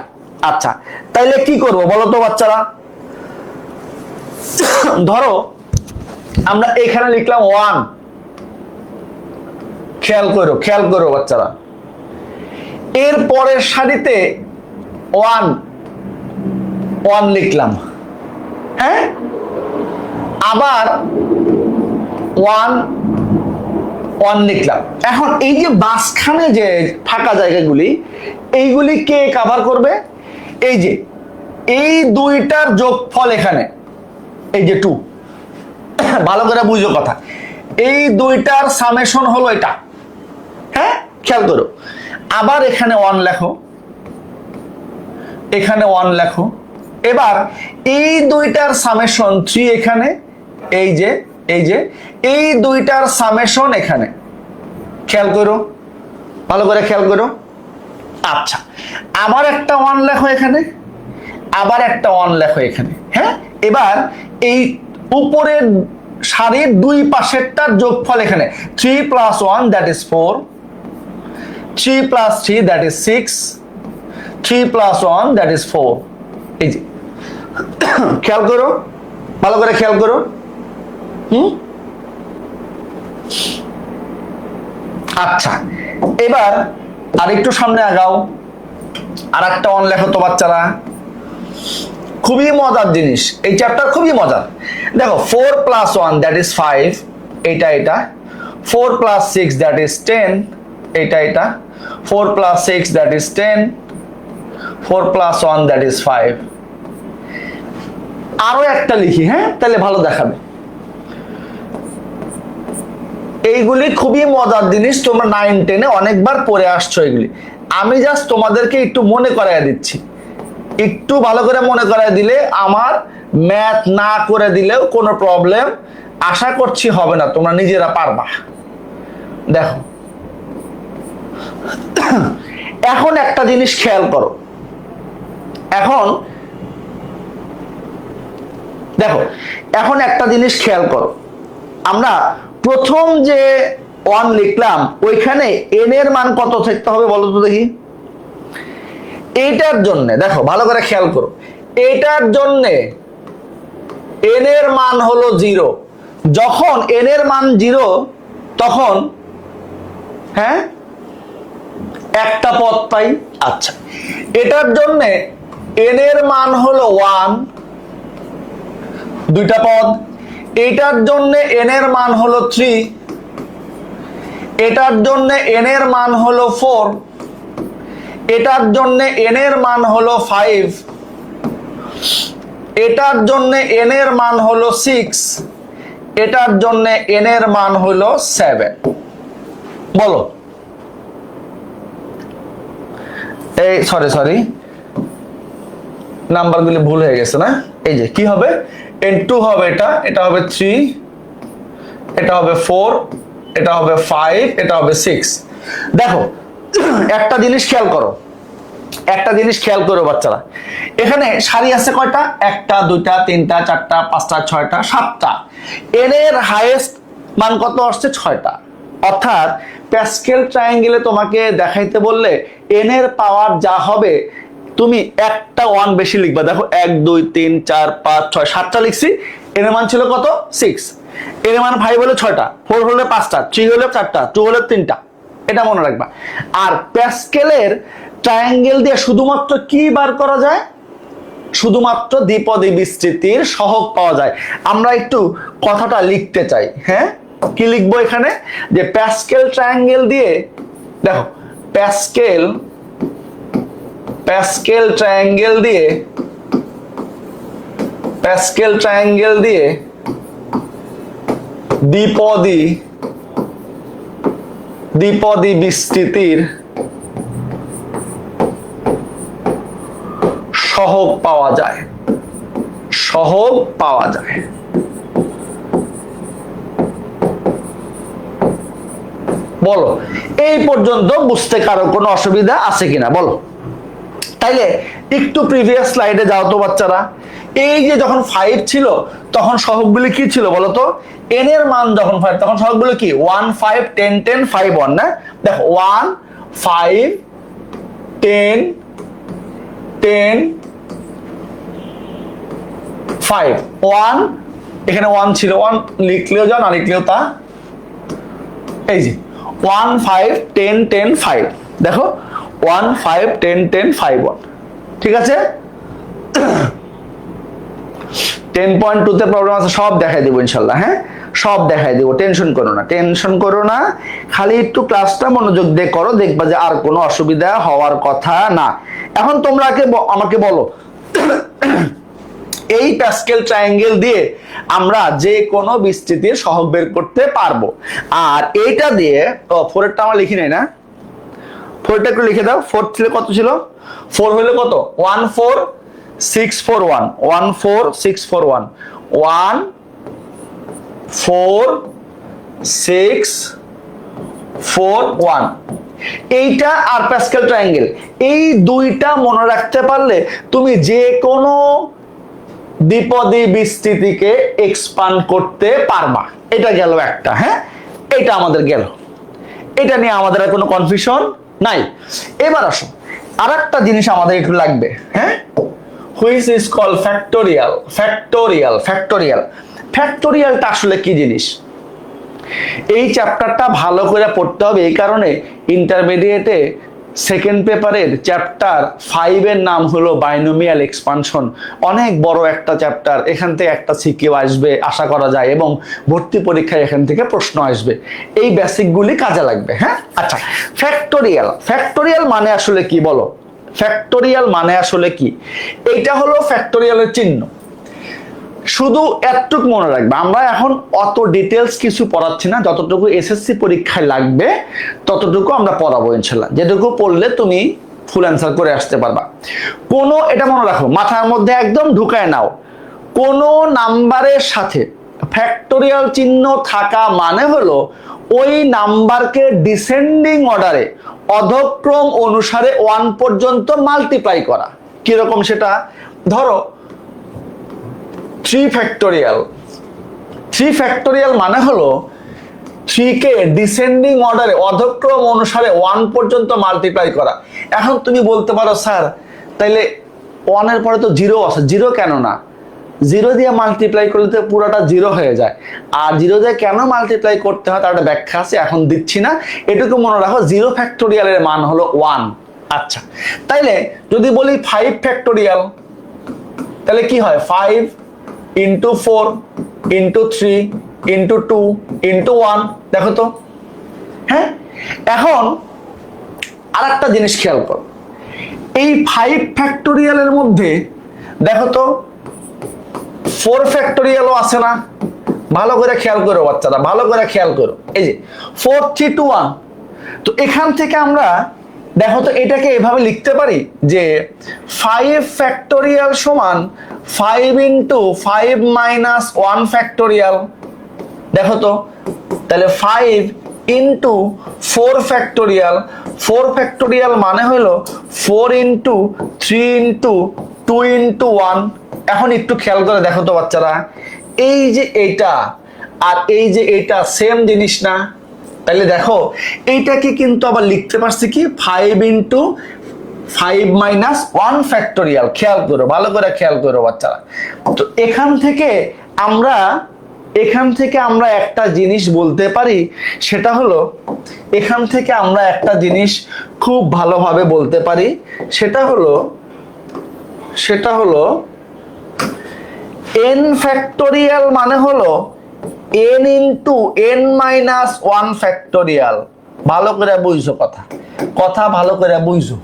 A: আচ্ছা, তাইলে কি করব বলো তো বাচ্চারা? ধরো আমরা এখানে লিখলাম 1, খেয়াল করো বাচ্চারা, এর পরের সারিতে 1 লিখলাম। হ্যাঁ, আবার 1 লিখলাম। এখন এই যে মাঝখানে যে ফাঁকা জায়গাগুলি, এইগুলি কে কভার করবে? এই যে এই দুইটার যোগফল এখানে, এই যে 2। ভালো করে বুঝো কথা, এই দুইটার সামেশন হলো এটা। হ্যাঁ, খেয়াল করো, আবার এখানে 1 লেখো, এখানে 1 লেখো। এবার এই দুইটার সামেশন 3 এখানে, এই যে এই দুইটার সামেশন এখানে। খেয়াল করো, ভালো করে খেয়াল করো। আচ্ছা, আবার একটা 1 লেখো এখানে, আবার একটা 1 লেখো এখানে। হ্যাঁ, এবার এই উপরের সারির দুই পাশেরটার যোগফল এখানে 3 + 1 that is 4, 3 + 3 that is 6, 3 + 1 that is 4। এই যে খেয়াল করো, ভালো করে খেয়াল করো। আচ্ছা, এবার আরেকটু সামনে আগাও, আর একটা 1 লেখো তো বাচ্চারা। খুবই মজার জিনিস, এই চ্যাপ্টার খুবই মজার। দেখো 4 + 1 দ্যাট ইজ 5, এটা 4 + 6 দ্যাট ইজ 10, এটা 4 + 6 দ্যাট ইজ 10, 4 + 1 দ্যাট ইজ 5। আরো একটা লিখি, হ্যাঁ, তাহলে ভালো দেখাবে। এইগুলি খুবই মজার জিনিস, তোমরা 9, 10-এ অনেকবার পড়ে আসছো এগুলি। আমি জাস্ট তোমাদেরকে একটু মনে করাইয়া দিচ্ছি। একটু ভালো করে মনে করাই দিলে, আমার ম্যাথ না করে দিলেও কোনো প্রবলেম আশা করছি হবে না, তোমরা নিজেরা পারবা। দেখো এখন একটা জিনিস খেয়াল করো, এখন একটা জিনিস খেয়াল করো। আমরা প্রথম যে 1 লিখলাম ওইখানে n এর মান কত থাকতে হবে বলো তো দেখি। এইটার জন্য দেখো ভালো করে খেয়াল করো, এইটার জন্য n এর মান হলো 0। যখন n এর মান 0 তখন হ্যাঁ একটা পদ পাই। আচ্ছা, এটার জন্য n এর মান হলো 1, দুইটা পদ। এটার জন্য n এর মান হলো 3, এটার জন্য n এর মান হলো 4, এটার জন্য n এর মান হলো 5, এটার জন্য n এর মান হলো 6, এটার জন্য n এর মান হলো 7। বলো, এই সরি নাম্বারগুলি ভুল হয়ে গেছে না? এই যে কি হবে, n2 হবে, এটা হবে 3, এটা হবে 4, এটা হবে 5, এটা হবে 6। দেখো একটা জিনিস খেয়াল করো বাচ্চারা, এখানে সারি আছে কয়টা? 1, 2, 3, 4, 5, 6, 7টা। n এর হাইয়েস্ট মান কত আসছে? 6টা। অর্থাৎ প্যাসকেল ট্রায়াঙ্গেলে তোমাকে দেখাইতে বললে n এর পাওয়ার যা হবে তুমি একটা 1 বেশি লিখবা। দেখো 1, 2, 3, 4, 5, 6, 7টা লিখছি। n এর মান ছিল কত? 6। n এর মান 5 হলে 6টা, 4 হলে 5টা, 3 হলে 4টা, 2 হলে 3টা। এটা মনে রাখবা। আর প্যাসকেলের ট্রায়াঙ্গেল দিয়ে শুধুমাত্র কি বার করা যায়? শুধুমাত্র দ্বিপদী বিস্তৃতির সহগ পাওয়া যায়। আমরা একটু কথাটা লিখতে চাই। হ্যাঁ, কি লিখবো এখানে, যে প্যাসকেল ট্রায়াঙ্গেল দিয়ে, দেখো প্যাসকেল ট্রায়াঙ্গেল দিয়ে দ্বিপদী বিস্তৃতির সহগ পাওয়া যায়। বলো এই পর্যন্ত বুঝতে কারো কোনো অসুবিধা আছে কিনা বলো। তাইলে একটু প্রিভিয়াস স্লাইডে যাও তো বাচ্চারা। এই যে যখন 5 ছিল তখন সহগগুলি কি ছিল বলতো, n এর মান যখন 5 তখন সহগগুলো কি 1 5 10 10 5 1 না। দেখো 1 5 10 10 5 1, এখানে 1 ছিল, 1 লিখলেও যা না লিখলেও তা। এই যে 1 5 10 10 5, দেখো 1 5 10 10 5 1, ঠিক আছে। 10.2 তে প্রবলেম আছে, সব দেখাই দেবো ইনশাল্লাহ। হ্যাঁ সব দেখাই দেবো, টেনশন করো না, খালি একটু ক্লাসটা মনোযোগ দিয়ে করো, দেখবা যে আর কোনো অসুবিধা হওয়ার কথা না। এখন তোমরা আমাকে বলো, এই প্যাসকেল ট্রায়াঙ্গেল দিয়ে আমরা যে কোনো বিস্তৃতির সহগ বের করতে পারবো। আর এইটা দিয়ে 4 এরটা আমরা লিখি নাই না, 4টা একটু লিখে দাও। 4 ছিল কত ছিল, 4 হলো কত 1 4 6 4 1 1 4 6 4 1 1 4 6 4 1, এইটা আর প্যাসকেল ট্রায়াঙ্গেল, এই দুইটা মনে রাখতে পারলে তুমি যে কোনো দ্বিপদী বিস্তৃতিকে এক্সপান্ড করতে পারবা। এটা গেল একটা। হ্যাঁ এটা আমাদের গেল, এটা নিয়ে আমাদের আর কোনো কনফিউশন নাই। এবার আসো আরেকটা জিনিস আমাদের একটু লাগবে। হ্যাঁ হুইচ ইজ কল ফ্যাক্টোরিয়ালটা আসলে কি জিনিস, এই চ্যাপ্টারটা ভালো করে পড়তে হবে। এই কারণে ইন্টারমিডিয়েটে সেকেন্ড পেপারের চ্যাপ্টার 5 এর নাম হলো বাইনোমিয়াল এক্সপানশন। অনেক বড় একটা চ্যাপ্টার, এখান থেকে একটা সিকিউ আসবে আশা করা যায়, এবং ভর্তি পরীক্ষায় এখান থেকে প্রশ্ন আসবে। এই বেসিকগুলি কাজে লাগবে। হ্যাঁ আচ্ছা, ফ্যাক্টোরিয়াল মানে আসলে কি বলো, ফ্যাক্টোরিয়াল মানে আসলে কি? এইটা হলো ফ্যাক্টোরিয়ালের চিহ্ন। শুধু এতটুকু মনে রাখবে, আমরা এখন অত ডিটেলস কিছু পড়াচ্ছি না, যতটুকু এসএসসি পরীক্ষায় লাগবে ততটুকু আমরা পড়াবো ইনশাল্লাহ। যেটুকু পড়লে তুমি ফুল অ্যান্সার করে আসতে পারবা। কোনো, এটা মনে রাখো, মাথার মধ্যে একদম ঢুকায় নাও, কোনো নাম্বারের সাথে ফ্যাক্টোরিয়াল চিহ্ন থাকা মানে হলো ওই নাম্বারকে ডিসেন্ডিং অর্ডারে অধক্রম অনুসারে 1 পর্যন্ত মাল্টিপ্লাই করা। কিরকম সেটা, ধরো 3 ফ্যাক্টোরিয়াল মানে হলো 3 কে ডিসেন্ডিং অর্ডারে অধক্রম অনুসারে 1 পর্যন্ত মাল্টিপ্লাই করা। এখন তুমি বলতে পারো স্যার তাইলে 1 এর পরে তো 0 আছে, 0 কেন না? 0 দিয়ে মাল্টিপ্লাই করলে তো পুরোটা 0 হয়ে যায়। আর 0 দিয়ে কেন মাল্টিপ্লাই করতে হয় তার একটা ব্যাখ্যা আছে, এখন দিচ্ছি না। এটুকু মনে রাখো, 0 ফ্যাক্টোরিয়ালের মান হলো 1। আচ্ছা, তাইলে যদি বলি 5 ফ্যাক্টোরিয়াল, তাহলে কি হয়, 5 into 4 into 3 into 2 into 1, দেখো তো। হ্যাঁ এখন আরেকটা জিনিস খেয়াল করো, এই 5 ফ্যাক্টোরিয়ালের মধ্যে দেখো তো 4 ফ্যাক্টোরিয়ালও আছে না? ভালো করে খেয়াল করো বাচ্চারা, ভালো করে খেয়াল করো। এই যে 4 3 2 1, তো এখান থেকে আমরা দেখো তো এটাকে এভাবে লিখতে পারি যে 5 ফ্যাক্টোরিয়াল সমান 5 into 5 minus 1 ফ্যাক্টোরিয়াল। দেখো তো, তাহলে 5 into 4 ফ্যাক্টোরিয়াল, 4 ফ্যাক্টোরিয়াল মানে হলো 4 into 3 into 2 into 1। এখন একটু খেয়াল করে দেখো তো বাচ্চারা, এই যে এটা আর এই যে এটা সেম জিনিস না? তাহলে দেখো এইটাকে কিন্তু আবার লিখতে পারছি কি 5 into 5 minus 1 ফ্যাক্টোরিয়াল। খেয়াল করো, ভালো করে খেয়াল করো বাচ্চারা। তো এখান থেকে আমরা একটা জিনিস বলতে পারি, সেটা হলো এখান থেকে আমরা একটা জিনিস খুব ভালোভাবে বলতে পারি, সেটা হলো n ফ্যাক্টোরিয়াল মানে হলো n into n minus 1 factorial. ভালো করে বুঝছো কথা, কথা ভালো করে বুঝছো,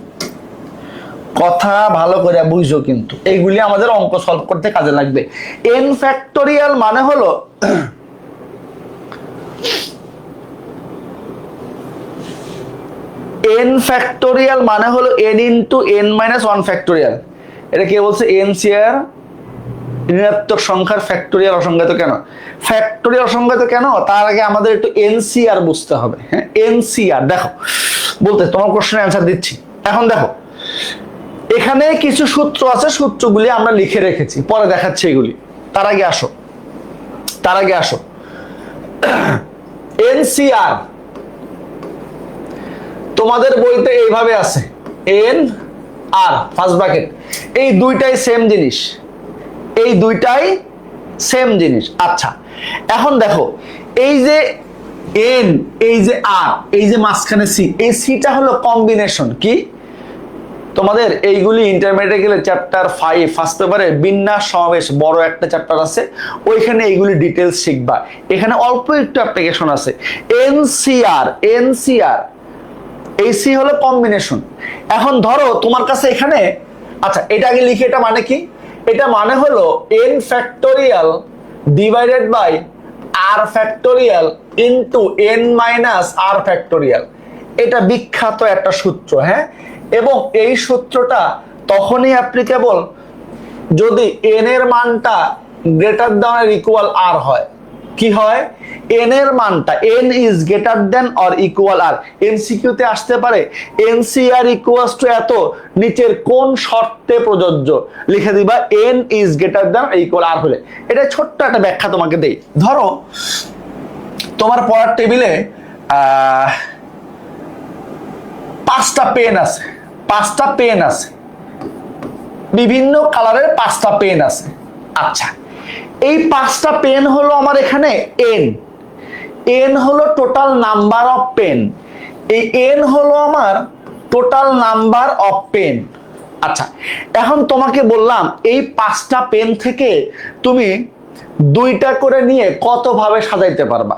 A: কথা ভালো করে বুঝছো, কিন্তু এইগুলি আমাদের অঙ্ক সলভ করতে কাজে লাগবে। n ফ্যাক্টোরিয়াল মানে হলো n ফ্যাক্টোরিয়াল মানে হলো n into n minus 1 factorial. এটা কে বলছে? NCR ঋণাত্মক সংখ্যার ফ্যাক্টোরিয়াল অসংজ্ঞাত কেন? ফ্যাক্টোরিয়াল অসংজ্ঞাত কেন তার আগে আমাদের একটু NCR বুঝতে হবে। হ্যাঁ, NCR দেখো বলতে তোমার কোশ্চেনের অ্যান্সার দিচ্ছি। এখন দেখো এখানে কিছু সূত্র আছে, সূত্রগুলি আমরা লিখে রেখেছি, পরে দেখাচ্ছি এগুলি। তার আগে আসো NCR তোমাদের বইতে এইভাবে আছে, N আর ফার্স্ট ব্র্যাকেট, এই দুইটাই সেম জিনিস, এই দুইটাই সেম জিনিস। আচ্ছা এখন দেখো এই যে N, এই যে R, এই যে মাঝখানে C, এই সিটা হলো কম্বিনেশন। কি তোমাদের এইগুলি ইন্টারমিডিয়েটে গেলে চ্যাপ্টার 5 ফার্স্ট পেপারে বিন্যাস সমাবেশ বড় একটা চ্যাপ্টার আছে, ওইখানে এইগুলি ডিটেলস শিখবা। এখানে অল্প একটু অ্যাপ্লিকেশন আছে। NCR এই সি হলো কম্বিনেশন। এখন ধরো তোমার কাছে এখানে, আচ্ছা এটা আগে লিখে, এটা মানে কি? এটা মানে হলো n factorial divided by r factorial into n minus r factorial. এটা বিখ্যাত একটা সূত্র। হ্যাঁ, এবং এই সূত্রটা তখনই অ্যাপ্লিকেবল যদি n এর মানটা greater than or equal r হয়। কি হয়? n এর মানটা, n is greater than or equal r। MCQ তে আসতে পারে NCR ইকুয়ালস টু এত, নিচের কোন শর্তে প্রযোজ্য, লিখে দিবা n is greater than or equal r হলে। এটা ছোট্ট একটা ব্যাখ্যা তোমাকে দেই। ধরো তোমার পড়ার টেবিলে 5টা পেন আছে, বিভিন্ন কালারের 5টা পেন আছে। আচ্ছা এই 5টা পেন হলো আমার এখানে n হলো টোটাল নাম্বার অফ পেন, এই n হলো আমার টোটাল নাম্বার অফ পেন। আচ্ছা এখন তোমাকে বললাম এই 5টা পেন থেকে তুমি 2টা করে নিয়ে কত ভাবে সাজাইতে পারবা,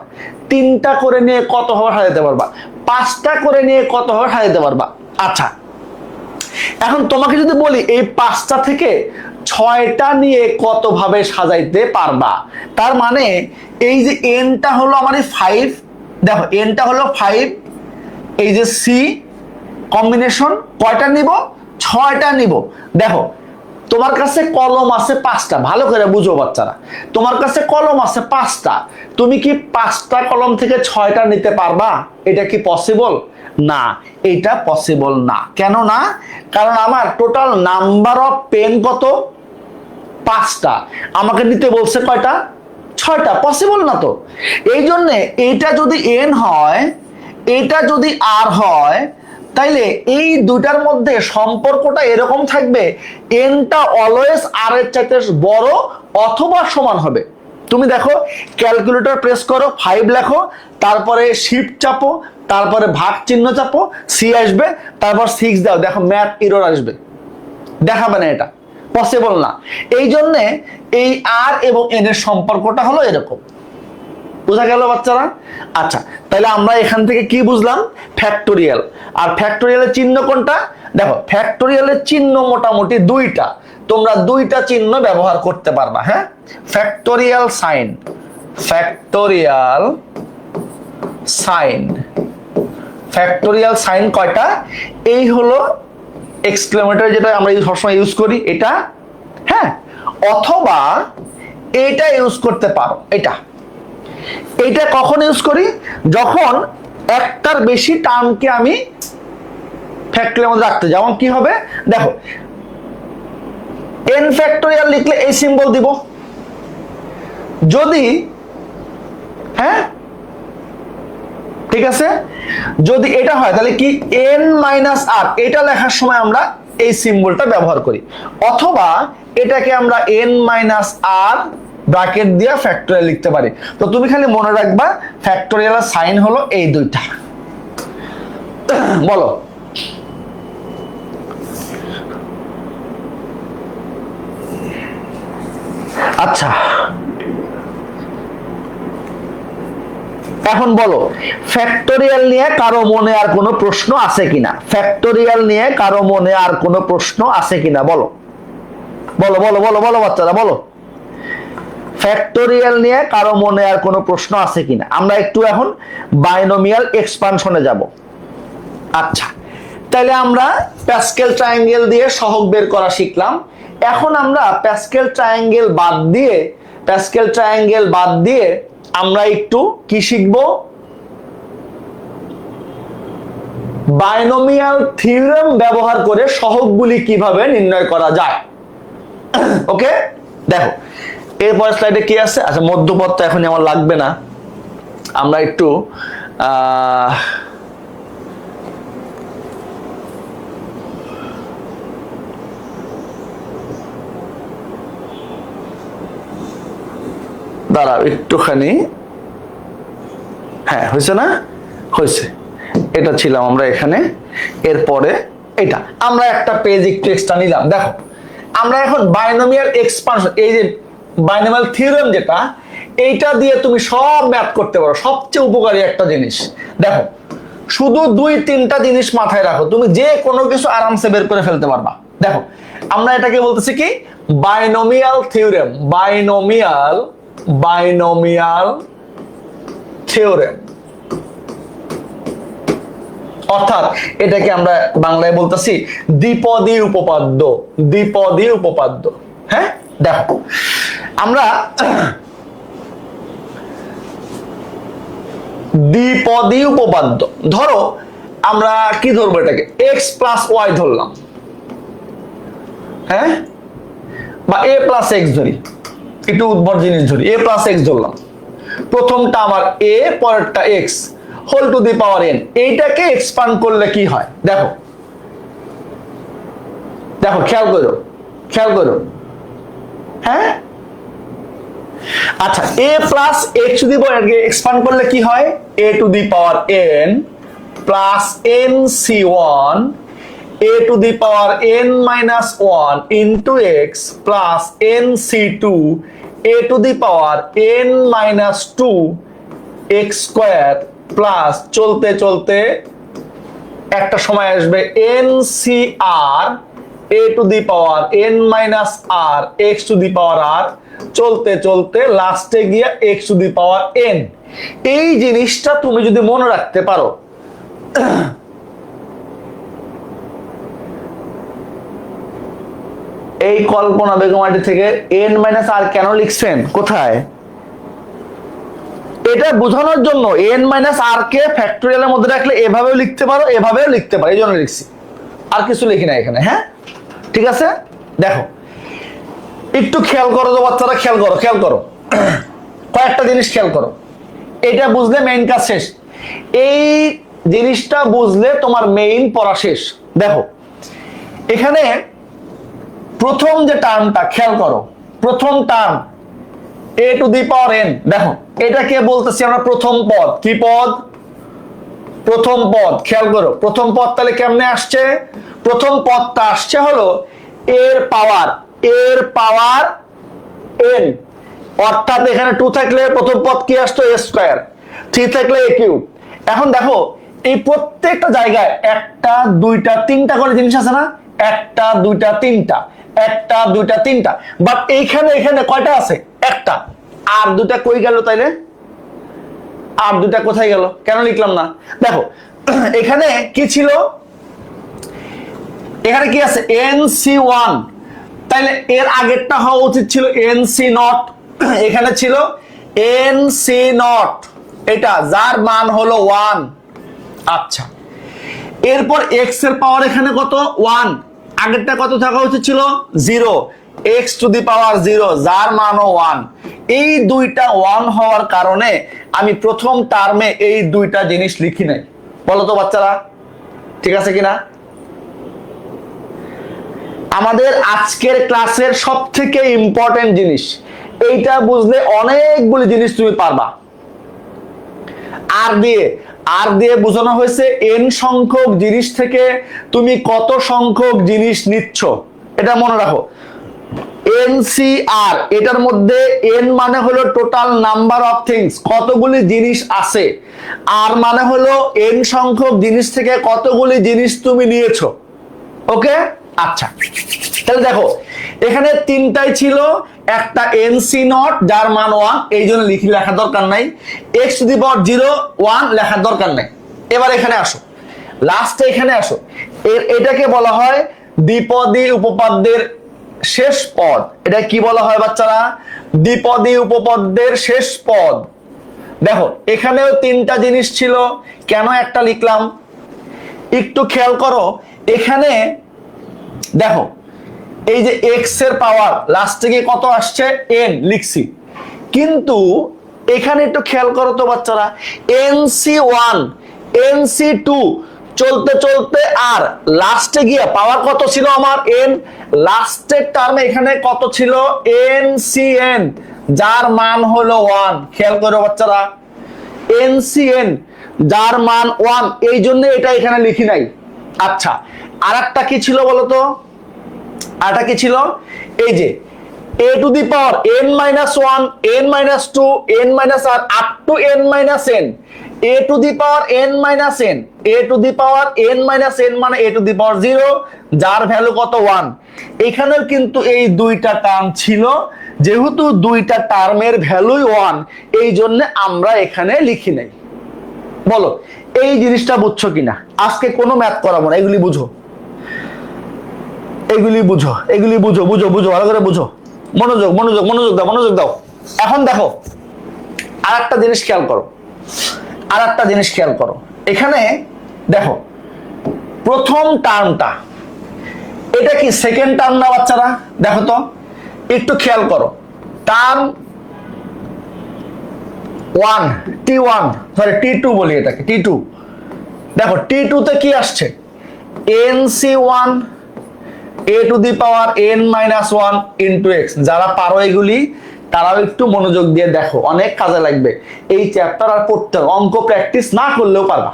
A: 3টা করে নিয়ে কত ভাবে সাজাইতে পারবা, 5টা করে নিয়ে কত ভাবে সাজাইতে পারবা। আচ্ছা এখন তোমাকে যদি বলি এই 5টা থেকে 6টা নিয়ে কত ভাবে সাজাইতে পারবা, তার মানে এই যে nটা হলো আমার 5, দেখো nটা হলো 5, এই যে C কম্বিনেশন কয়টা নিব? 6টা নিব। দেখো তোমার কাছে কলম আছে 5টা, ভালো করে বুঝো বাচ্চারা, তোমার কাছে কলম আছে 5টা, তুমি কি 5টা কলম থেকে 6টা নিতে পারবা? এটা কি পসিবল? না, এটা পসিবল না। কেন না? কারণ আমার টোটাল নাম্বার অফ পেন কত? 5টা, আমাকে নিতে বলছে কয়টা? 6টা। পসিবল না তো। এই জন্যে এইটা যদি n হয়, এটা যদি r হয়, তাইলে এই দুটার মধ্যে সম্পর্কটা এরকম থাকবে, nটা অলওয়েজ r এর চাইতে বড় অথবা সমান হবে। তুমি দেখো ক্যালকুলেটর প্রেস করো, 5 লেখো, তারপরে শিফট চাপো, তারপরে ভাগ চিহ্ন চাপো, C আসবে, তারপর 6 দাও, দেখো ম্যাথ এরর আসবে, দেখাবে না, এটা পসিবল না। এই জন্যে এই r এবং n এর সম্পর্কটা হলো এরকম। বোঝা গেল বাচ্চারা? আচ্ছা তাহলে আমরা এখান থেকে কি বুঝলাম? ফ্যাক্টোরিয়াল। আর ফ্যাক্টোরিয়ালের চিহ্ন কোনটা? দেখো ফ্যাক্টোরিয়ালের চিহ্ন মোটামুটি 2টা, তোমরা 2টা চিহ্ন ব্যবহার করতে পারবা। হ্যাঁ, factorial sign, factorial sign, factorial sign কয়টা? এই হলো এক্সক্লেমেটর, যেটা আমরা সবসময় ইউজ করি, এটা। হ্যাঁ, অথবা এটা ইউজ করতে পারো। এটা কখন ইউজ করি? যখন একটার বেশি টার্মকে আমি ফ্যাক্টোরিয়াল মধ্যে রাখতে, যেমন কি হবে দেখো n ফ্যাক্টোরিয়াল লিখলে এই সিম্বল দিব, যদি, হ্যাঁ ঠিক আছে, যদি এটা হয় তাহলে কি n মাইনাস r, এটা লেখার সময় আমরা এই সিম্বলটা ব্যবহার করি, অথবা এটাকে আমরা n মাইনাস r ব্র্যাকেট দিয়ে ফ্যাক্টোরিয়াল লিখতে পারি। তো তুমি খালি মনে রাখবা ফ্যাক্টোরিয়ালের সাইন হলো এই দুইটা। বলো আচ্ছা এখন বলো ফ্যাক্টোরিয়াল নিয়ে কারো মনে আর কোনো প্রশ্ন আছে কিনা? ফ্যাক্টোরিয়াল নিয়ে কারো মনে আর কোনো প্রশ্ন আছে কিনা? বলো বলো বলো বলো বলো বাচ্চারা বলো, ফ্যাক্টোরিয়াল নিয়ে কারো মনে আর কোনো প্রশ্ন আছে কিনা? আমরা একটু এখন বাইনোমিয়াল এক্সপানশনে যাব। আচ্ছা, তাহলে আমরা প্যাসকেল ট্রায়াঙ্গেল দিয়ে সহগ বের করা শিখলাম। এখন আমরা প্যাসকেল ট্রায়াঙ্গেল বাদ দিয়ে আমরা একটু কি শিখব? বাইনোমিয়াল থিওরেম ব্যবহার করে সহগগুলি কিভাবে নির্ণয় করা যায়। ওকে, দেখো এরপরের স্লাইডে কি আছে। আচ্ছা, মধ্যপদ তো এখন আমার লাগবে না, আমরা একটু দাঁড়াও একটুখানি, হ্যাঁ হয়েছে না? হয়েছে, এটা ছিলাম আমরা এখানে। এরপরে এটা আমরা একটা পেজ একটু এক্সট্রা নিলাম। দেখো আমরা এখন বাইনোমিয়াল এক্সপানশন, এই যে বাইনোমিয়াল থিওরেম যেটা, এইটা দিয়ে তুমি সব ম্যাথ করতে পারো। সবচেয়ে উপকারী একটা জিনিস। দেখো শুধু 2-3টা জিনিস মাথায় রাখো, তুমি যে কোনো কিছু আরামসে বের করে ফেলতে পারবা। দেখো আমরা এটাকে বলতেছি কি? Binomial theorem. বাইনোমিয়াল থিওরেম, অর্থাৎ এটাকে আমরা বাংলায় বলতেছি দ্বিপদী উপপাদ্য। হ্যাঁ, দেখো আমরা দ্বিপদী উপপাদ্য, ধরো আমরা কি ধরবো? এটাকে x প্লাস ওয়াই ধরলাম, হ্যাঁ, বা a প্লাস এক্স ধরি, একটু উদ্ভট জিনিস ধরি, a প্লাস এক্স ধরলাম। প্রথমটা আমার a, পরেরটা x whole to the power n। এইটাকে এক্সপান্ড করলে কি হয়? দেখো দেখো খেয়াল করো, হ্যাঁ। আচ্ছা, a plus x two the power expand করলে কি হয়? a to the power n plus nc1 a to the power n minus 1 into x plus nc2 a to the power n minus 2 x square plus চলতে চলতে একটা সময় আসবে ncr a to the power n minus r x to the power r, চলতে চলতে লাস্টে গিয়ে x to the power n। এই জিনিসটা তুমি যদি মনে রাখতে পারো, এই কল্পনা বেগমাটি থেকে n মাইনাস আর কেন লিখছেন? কোথায়? এটা বোঝানোর জন্য n মাইনাস আর কে ফ্যাক্টোরিয়ালের মধ্যে রাখলে এভাবেও লিখতে পারো, এভাবেও লিখতে পারো, এই জন্য লিখছি, আর কিছু লিখি না এখানে। হ্যাঁ ঠিক আছে, দেখো একটু খেয়াল করো তো বাচ্চারা, খেয়াল করো কয়েকটা জিনিস খেয়াল করো। এটা বুঝলে মেইন কাজ শেষ, এই জিনিসটা বুঝলে তোমার মেইন পড়া শেষ। দেখো এখানে প্রথম যে টার্মটা খেয়াল করো, প্রথম term a to the power n, দেখো এটাকে বলতেছি আমরা প্রথম পদ। কি পদ? প্রথম পদ। খেয়াল করো প্রথম পদ তাহলে কেমনে আসছে? প্রথম পদটা আসছে হলো এর পাওয়ার n, অর্থাৎ এখানে 2 থাকলে প্রথম পদ কি আসতো? a স্কয়ার, 3 থাকলে a কিউব। এখন দেখো এই প্রত্যেকটা জায়গায় 1টা 2টা 3টা করে জিনিস আছে না? 1টা 2টা 3টা, 1টা 2টা 3টা, বাট এখানে কয়টা আছে? একটা। আর 2টা কই গেল তাইলে? আর 2টা কোথায় গেল? কেন লিখলাম না? দেখো এখানে কি ছিল? এখানে কি আছে? nc1, তাইলে এর আগেরটা হওয়া উচিত ছিল nc0। এখানে ছিল nc0, এটা যার মান হলো 1। আচ্ছা, এরপর x এর পাওয়ার এখানে কত? 1। আগেরটা কত থাকা উচিত ছিল? 0। x টু দি পাওয়ার 0, যার মানও 1। এই দুইটা 1 হওয়ার কারণে আমি প্রথম টার্মে এই দুইটা জিনিস লিখি নাই। বলো তো বাচ্চারা, ঠিক আছে কিনা? আমাদের আজকের ক্লাসের সবথেকে ইম্পর্টেন্ট জিনিস এইটা, বুঝলে অনেকগুলি জিনিস তুমি পারবা। আর দিয়ে বোঝানো হয়েছে n সংখ্যক জিনিস থেকে তুমি কত সংখ্যক জিনিস নিচ্ছ, এটা মনে রাখো। NCR, এটার মধ্যে n মানে হলো টোটাল নাম্বার অফ থিংস, কতগুলি জিনিস আছে, আর মানে হলো n সংখ্যক জিনিস থেকে কতগুলি জিনিস তুমি নিয়েছো। ওকে, আচ্ছা তাহলে দেখো এখানে তিনটাই ছিল, একটা NC নট যার মান 1, এই জন্য লেখার দরকার নাই, x টু দি পাওয়ার 0 1 লেখার দরকার নাই। এবার এখানে আসো, লাস্টে এখানে আসো, এটাকে বলা হয় দ্বিপদী উপপাদ্যের শেষ পদ। এটা কি বলা হয় বাচ্চারা? দ্বিপদী উপপাদ্যের শেষ পদ। দেখো এখানেও তিনটা জিনিস ছিল, কেন একটা লিখলাম একটু খেয়াল করো। এখানে দেখো এই যে x এর পাওয়ার লাস্টে গিয়ে কত আসছে, n লিখছি, কিন্তু এখানে একটু খেয়াল করো তো বাচ্চারা, NC1 NC2 চলতে চলতে আর লাস্টে গিয়ে পাওয়ার কত ছিল আমার n, লাস্টের টার্মে এখানে কত ছিল NCN যার মান হলো 1। খেয়াল করো বাচ্চারা, NCN যার মান 1, এই জন্য এটা এখানে লিখি নাই। আচ্ছা আর একটা কি ছিল বলতো, আরেকটা কি ছিল, এই যে a to the power n minus 1 n minus 2 n minus r up to n minus n, a to the power n minus n, a to the power n minus n মানে a টু দি পাওয়ার 0 যার value কত 1। এখানেও কিন্তু এই দুইটা term ছিল, যেহেতু দুইটা টার্মের ভ্যালুই 1, এই জন্য আমরা এখানে লিখি নাই। বলো এই জিনিসটা বুঝছো কিনা? আজকে কোনো ম্যাথ করাবো না, এগুলি বুঝো, এগুলি বুঝো, এগুলি বুঝো, বুঝো বুঝো ভালো করে বুঝো, মনোযোগ মনোযোগ মনোযোগ দাও, মনোযোগ দাও। এখন দেখো আর একটা জিনিস খেয়াল করো, আর একটা জিনিস খেয়াল করো। এখানে দেখো প্রথম টার্মটা, এটা কি সেকেন্ড টার্ম না বাচ্চারা? দেখো তো একটু খেয়াল করো, টার্ম 1 T1 সরি T2 বলি এটাকে T2। দেখো T2 তে কি আসছে, NC1 a to the power n minus 1 into x। যারা পারো এগুলি তারাও একটু মনোযোগ দিয়ে দেখো, অনেক কাজে লাগবে এই চ্যাপ্টার। আর পড়তে অঙ্ক প্র্যাকটিস না করলেও পারবা,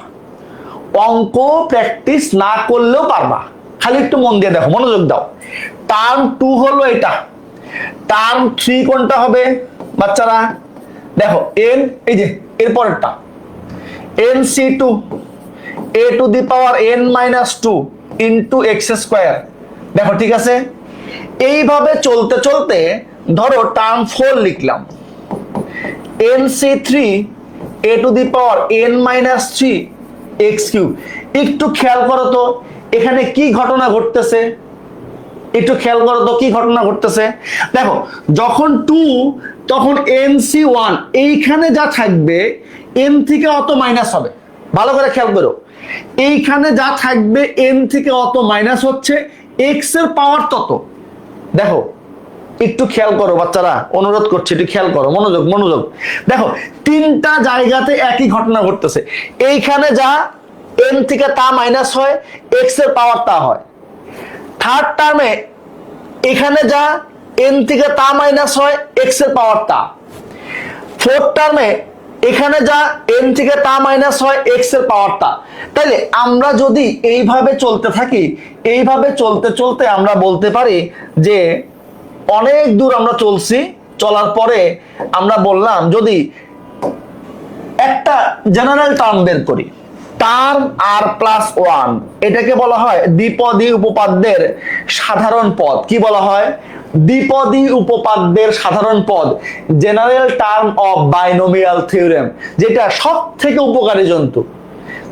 A: অঙ্ক প্র্যাকটিস না করলেও পারবা, খালি একটু মন দিয়ে দেখো, মনোযোগ দাও। টার্ম 2 হলো এটা, টার্ম 3 কোনটা হবে বাচ্চারা? দেখো n, এই যে এর পরেরটা NC2 a to the power n minus 2 into x square. দেখো ঠিক আছে, এইভাবে চলতে চলতে ধরো টার্ম 4 লিখলাম, NC3 a to the power n minus 3 x cube. একটু খেয়াল করো তো এখানে কি ঘটনা ঘটতেছে, একটু খেয়াল করো তো কি ঘটনা ঘটতেছে। দেখো যখন 2 তখন NC1 এইখানে যা থাকবে n থেকে অত মাইনাস হবে, ভালো করে খেয়াল করো, এইখানে যা থাকবে n থেকে অত মাইনাস হচ্ছে, x এর পাওয়ার তত। দেখো একটু খেয়াল করো বাচ্চারা, অনুরোধ করছি একটু খেয়াল করো, মনোযোগ মনোযোগ। দেখো তিনটা জায়গাতে একই ঘটনা ঘটতেছে, এইখানে যা n থেকে তা মাইনাস হয়, x এর পাওয়ার তা হয়। থার্ড টার্মে এখানে যা n থেকে তা মাইনাস হয়, x এর পাওয়ার তা। ফোর্থ টার্মে এখানে যা n থেকে তা মাইনাস হয়, x এর পাওয়ার তা। তাইলে আমরা যদি এইভাবে চলতে থাকি, এইভাবে চলতে চলতে আমরা বলতে পারি যে অনেক দূর আমরা চলছি, চলার পরে আমরা বললাম যদি একটা জেনারেল টার্ম বের করি, টার্ম r+1, এটাকে বলা হয় দ্বিপদী উপপাদ্যের সাধারণ পদ। কি বলা হয়? দ্বিপদী উপপাদ্যের সাধারণ পদ, general term of binomial theorem, যেটা সব থেকে উপকারী জন্তু,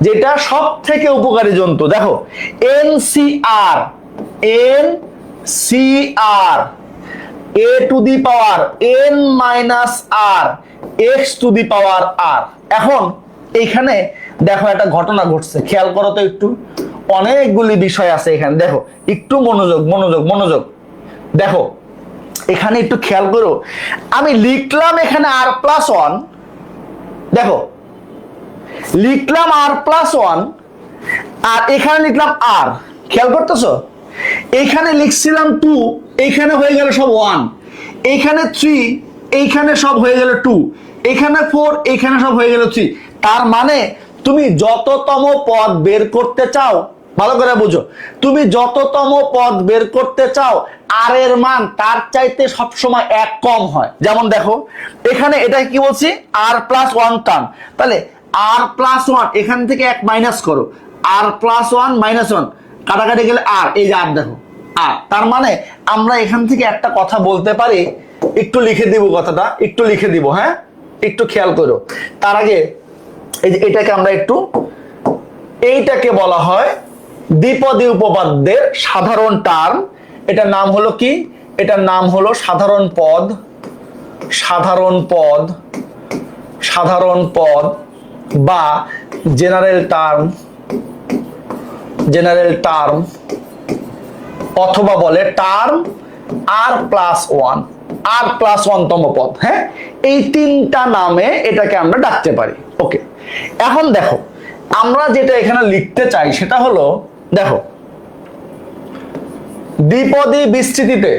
A: যেটা সব থেকে উপকারী জন্তু। দেখো NCR a to the power n minus r x two the power r। এখন এইখানে দেখো একটা ঘটনা ঘটছে, খেয়াল করো তো একটু, অনেকগুলি বিষয় আছে এখানে। দেখো একটু মনোযোগ মনোযোগ মনোযোগ, দেখো এখানে একটু খেয়াল করো, আমি লিখলাম এখানে r+1, দেখো লিখলাম r+1 আর এখানে লিখলাম r, খেয়াল করতেছো? এখানে লিখছিলাম 2, এইখানে হয়ে গেল সব 1, এইখানে 3, এইখানে সব হয়ে গেল 2, এখানে 4, এইখানে সব হয়ে গেল 3। তার মানে তুমি যততম পদ বের করতে চাও ভালো করে বুঝো, তুমি যততম পদ বের করতে চাও আর এর মান তার চাইতে সবসময় এক কম হয়। যেমন দেখো এখানে এটা কি বলছি, আর প্লাস ওয়ান টার্ম, তাহলে আর প্লাস ওয়ান এখান থেকে এক মাইনাস করো, আর প্লাস ওয়ান মাইনাস ওয়ান কাটাকাটি গেলে আর, এই যে আর দেখো আর, তার মানে আমরা এখান থেকে একটা কথা বলতে পারি, একটু লিখে দিব কথাটা, একটু লিখে দিব, হ্যাঁ একটু খেয়াল করো। তার আগে এই যে এটাকে আমরা একটু, এইটাকে বলা হয় দ্বিপদী উপপাদ্যের সাধারণ টার্ম। এটার নাম হলো কি, এটার নাম হলো সাধারণ পদ, সাধারণ পদ, সাধারণ পদ বা জেনারেল টার্ম, জেনারেল টার্ম, অথবা বলে টার্ম আর প্লাস ওয়ান, আর প্লাস ওয়ানতম পদ। হ্যাঁ, এই তিনটা নামে এটাকে আমরা ডাকতে পারি। ওকে, এখন দেখো আমরা যেটা এখানে লিখতে চাই সেটা হলো, দেখো দ্বিপদী বিস্তৃতিতে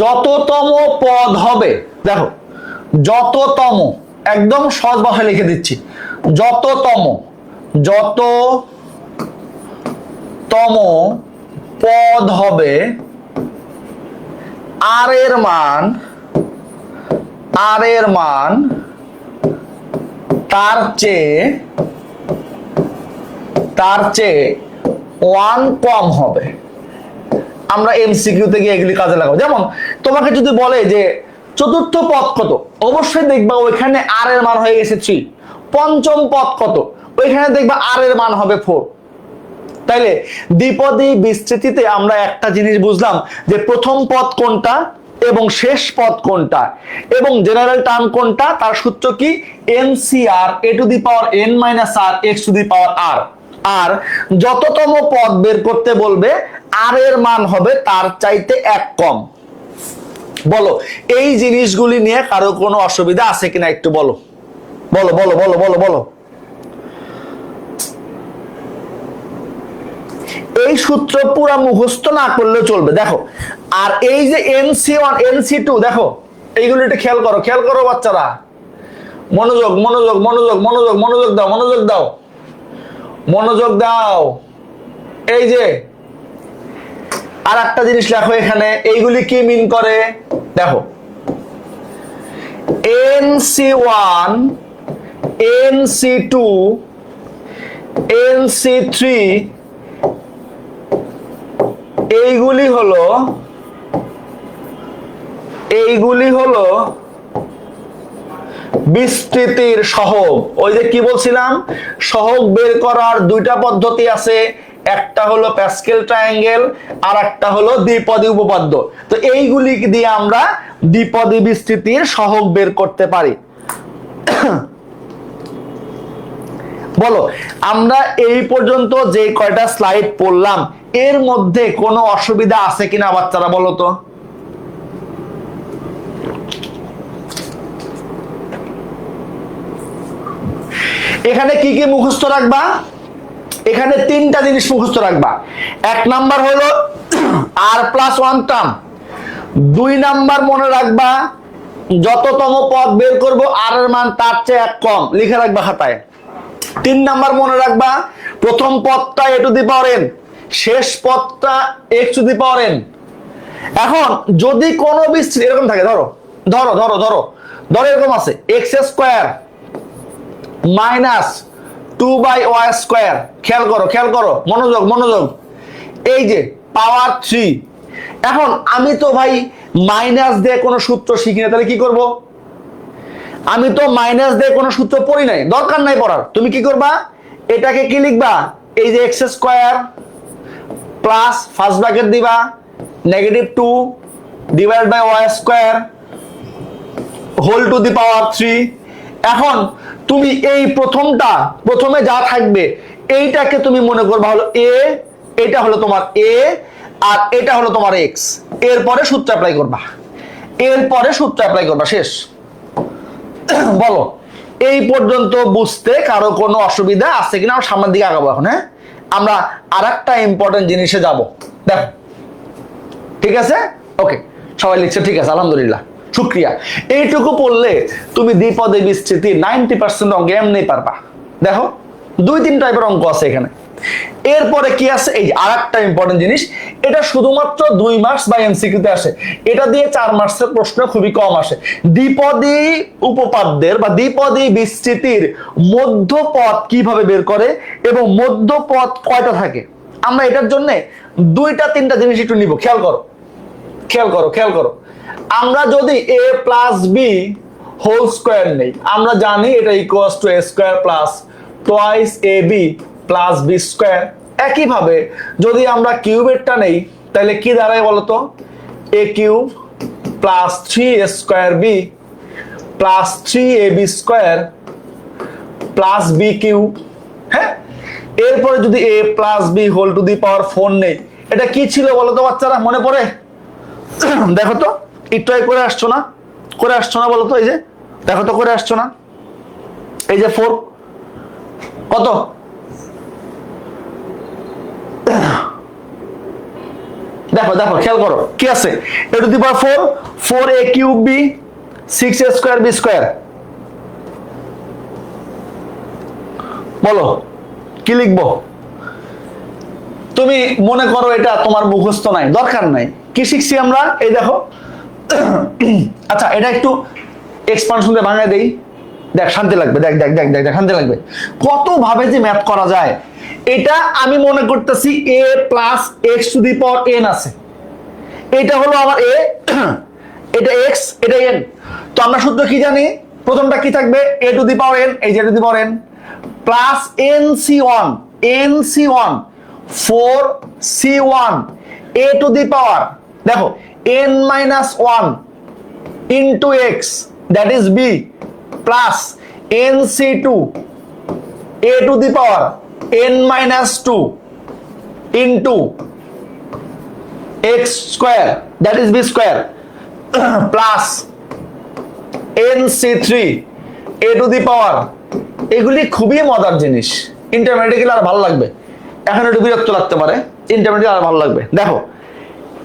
A: যততম পদ হবে, দেখো যততম, একদম সহজ ভাষায় লিখে দিচ্ছি, যততম, যততম পদ হবে আর এর মান, আর এর মান তার চেয়ে ওয়ান কম হবে। আমরা এমসিকিউতে গিয়ে এগুলি কাজে লাগাবো। যেমন তোমাকে যদি বলে যে চতুর্থ পদ কত, অবশ্যই দেখবা ওইখানে আর এর মান হয়ে গেছে 3। পঞ্চম পদ কত, ওইখানে দেখবা আর এর মান হবে 4। তাইলে দ্বিপদী বিস্তৃতিতে আমরা একটা জিনিস বুঝলাম যে প্রথম পদ কোনটা এবং শেষ পদ কোনটা এবং জেনারেল টার্ম কোনটা, তার সূত্র কি, NCR a to the power n minus r x two the power r। আর যততম পদ বের করতে বলবে আর এর মান হবে তার চাইতে এক কম। বলো এই জিনিসগুলি নিয়ে কারো কোনো অসুবিধা আছে কিনা একটু বলো, বলো বলো বলো বলো বলো। এই সূত্র পুরো মুখস্থ না করলে চলবে। দেখো আর এই যে NC1 NC2, দেখো এইগুলো একটু খেয়াল করো, খেয়াল করো বাচ্চারা, মনোযোগ মনোযোগ মনোযোগ মনোযোগ মনোযোগ দাও, মনোযোগ দাও, মনোযোগ দাও। এই যে আর একটা জিনিস লেখো এখানে, এইগুলি কি মিন করে, দেখো NC1 NC2 NC3 এইগুলি হলো বিস্তৃতির সহগ। ওই যে কি বলছিলাম, সহগ বের করার দুইটা পদ্ধতি আছে, একটা হলো প্যাসকেল ট্রায়াঙ্গেল আর একটা হলো দ্বিপদী উপপাদ্য। তো এইগুলি দিয়ে আমরা দ্বিপদী বিস্তৃতির সহগ বের করতে পারি। বলো আমরা এই পর্যন্ত যে কয়টা স্লাইড পড়লাম এর মধ্যে কোনো অসুবিধা আছে কিনা বাচ্চারা বলো তো। এখানে কি কি মুখস্থ রাখবা, এখানে তিনটা জিনিস মুখস্থ রাখবা। এক নাম্বার হলো আর প্লাস ওয়ান টার্ম, দুই নাম্বার মনে রাখবা যততম পদ বের করব আর এর মান তার চেয়ে এক কম, লিখে রাখবা খাতায়। তিন নাম্বার মনে রাখবা প্রথম পদটা a to the power n, শেষ পদটা x two the power n। এখন যদি কোনো বিস্তৃতি এরকম থাকে, ধরো ধরো ধরো ধরো ধরো এরকম আছে x square minus 2/y square, খেয়াল করো খেয়াল করো, মনোযোগ মনোযোগ, এই যে পাওয়ার 3। এখন আমি তো ভাই মাইনাস দিয়ে কোনো সূত্র শিখি না, তাহলে কি করব, আমি তো মাইনাস দিয়ে কোনো সূত্র পড়ি নাই, দরকার নাই পড়ার। তুমি কি করবা, এটাকে কি লিখবা, এই যে x square plus first bracket দিবা negative 2 divide by y square whole to the power 3। এখন তুমি এই প্রথমে যা থাকবে এইটাকে তুমি মনে করবা হলো a, এটা হলো তোমার a আর এটা হলো তোমার x, এরপরে সূত্র অ্যাপ্লাই করবা, এরপরে সূত্র অ্যাপ্লাই করবা, শেষ। বলো এই পর্যন্ত বুঝতে কারো কোনো অসুবিধা আছে কিনা, আমরা সামনের দিকে আগাবো এখন। হ্যাঁ, আমরা আরেকটা ইম্পর্টেন্ট জিনিসে যাব, দেখো ঠিক আছে। ওকে, সবাই লিখছে ঠিক আছে, আলহামদুলিল্লাহ, শুক্রিয়া। এইটুকু পড়লে তুমি দ্বিপদী বিস্তৃতি 90% অঙ্ক এমনি পারবা। দেখো 2-3 টাইপের অঙ্ক আছে এখানে, এরপরে কি আছে, এই আরেকটা ইম্পর্টেন্ট জিনিস, এটা শুধুমাত্র 2 মার্কস বা এমসিকিউতে আসে, এটা দিয়ে 4 মার্কসের প্রশ্ন খুবই কম আসে। দ্বিপদী উপপাদ্যের বা দ্বিপদী বিস্তৃতির মধ্যপদ কিভাবে বের করে এবং মধ্যপদ কয়টা থাকে, আমরা এটার জন্য 2-3টা জিনিস একটু নিব। খেয়াল করো, আমরা যদি a plus B whole square নেই, আমরা জানি এটা equals to a square plus twice a b plus b square. একইভাবে যদি আমরা কিউবেরটা নেই তাহলে কি দাঁড়ায় বলতো, a cube plus 3a square b plus 3ab square plus b cube. হ্যাঁ, এরপরে যদি a plus B whole to the power 4 নেই, এটা কি ছিল বলতো বাচ্চারা, মনে পড়ে? দেখো তো একটু করে আসছো না বলতো, এই যে দেখো তো করে আসছো না, এই যে 4 কত, দেখো খেয়াল করো কি আছে, a to the power 4, 4a cube B 6a square B square. বলো কি লিখবো? তুমি মনে করো এটা তোমার মুখস্থ নাই, দরকার নাই। কি শিখছি আমরা, এই দেখো। আচ্ছা, এটা একটু এক্সপানশন দিয়ে ভাঙায় দেই, দেখ শান্তি লাগবে, দেখ শান্তি লাগবে। কত ভাবে যে ম্যাথ করা যায়। এটা আমি মনে করতেছি a plus x to the power n আছে, এটা হলো আমার a, এটা x, এটা n। তো আমরা সূত্র কি জানি, প্রথমটা কি থাকবে, a to the power n, এই যে a to the power n plus nc1 4c1 a to the power, দেখো n minus 1 into x, that is b, plus nc2 a to the power n minus 2 into x square, that is b square, plus nc3 a to the power। এগুলি খুবই মজার জিনিস, intermediate গেলে আর ভালো লাগবে, এখন একটু বিরক্ত লাগতে পারে, ইন্টারমিডিয়েট আর ভালো লাগবে। দেখো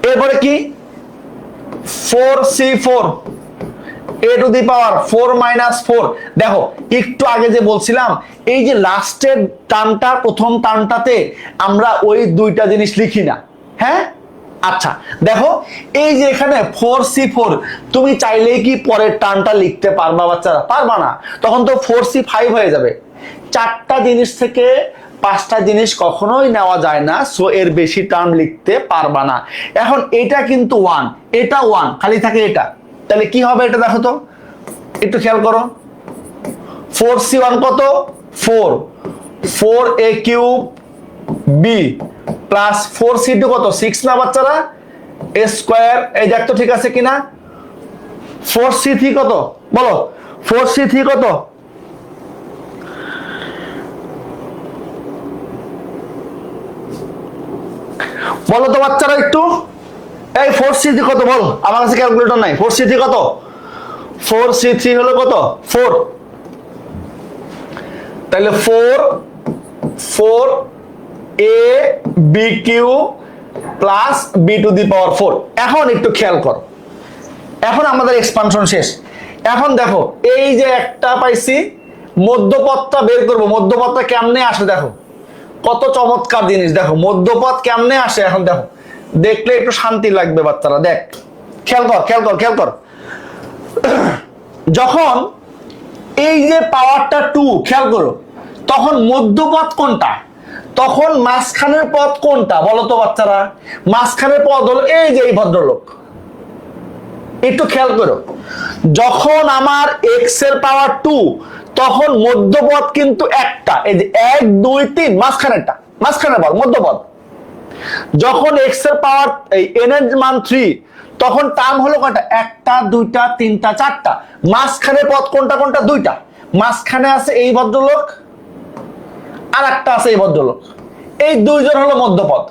A: এরপরে কি, 4c4 a to the power 4 minus 4। দেখো একটু আগে যে বলছিলাম, এই যে লাস্টের টার্মটা, প্রথম টার্মটাতে আমরা ওই দুইটা জিনিস লিখি না। হ্যাঁ, আচ্ছা দেখো এই যে এখানে 4c4, তুমি চাইলেই কি পরের টার্মটা লিখতে পারবা বাচ্চারা? পারবা না, তখন তো 4c5 হয়ে যাবে। 4টা জিনিস থেকে 5টা জিনিস কখনোই নেওয়া যায় না, সো এর বেশি টার্ম লিখতে পারবা না। এখন এটা কিন্তু 1, এটা 1 খালি থাকে এটা, তাহলে কি হবে এটা দেখো তো, একটু খেয়াল করো। 4c1 কত, 4a cube b plus 4c2 কত, 6 না বাচ্চারা, a স্কোয়ার। এই দেখ তো ঠিক আছে কিনা, 4c3 কত বলো, 4c3 কত, বলো তো বাচ্চারা একটু, এই 4c3 কত বল, আমার কাছে ক্যালকুলেটর নাই। 4c3 কত, 4c3 হলো কত, 4। তাহলে 4 a b cube plus b to the power 4। এখন একটু খেয়াল করো, এখন আমাদের এক্সপানশন শেষ। এখন দেখো এই যে একটা পাইছি, মধ্যপদটা বের করব। মধ্যপদটা কেমনে আসে দেখো, কত চমৎকার জিনিস। দেখো মধ্যপদ কেমনে আসে, এখন দেখো, দেখলে একটু শান্তি লাগবে বাচ্চারা। দেখ খেয়াল কর, যখন এই যে পাওয়ারটা 2, খেয়াল করো, তখন মধ্যপদ কোনটা, তখন মাঝখানের পদ কোনটা বলো তো বাচ্চারা? মাঝখানের পদ হলো এই যে এই ভদ্রলোক। একটু খেয়াল করো, যখন আমার x এর পাওয়ার 2, তখন মধ্যপদ কিন্তু একটা, এই যে 1 2 3, মাঝখানের পদ মধ্যপদ। যখন x এর পাওয়ার এই n এর মান 3, তখন টার্ম হলো কয়টা, 1টা 2টা 3টা 4টা। মাঝখানের পদ কোনটা, দুইটা। মাঝখানে আছে এই ভদ্রলোক, আর একটা আছে এই ভদ্রলোক, এই দুইজন হলো মধ্যপদ।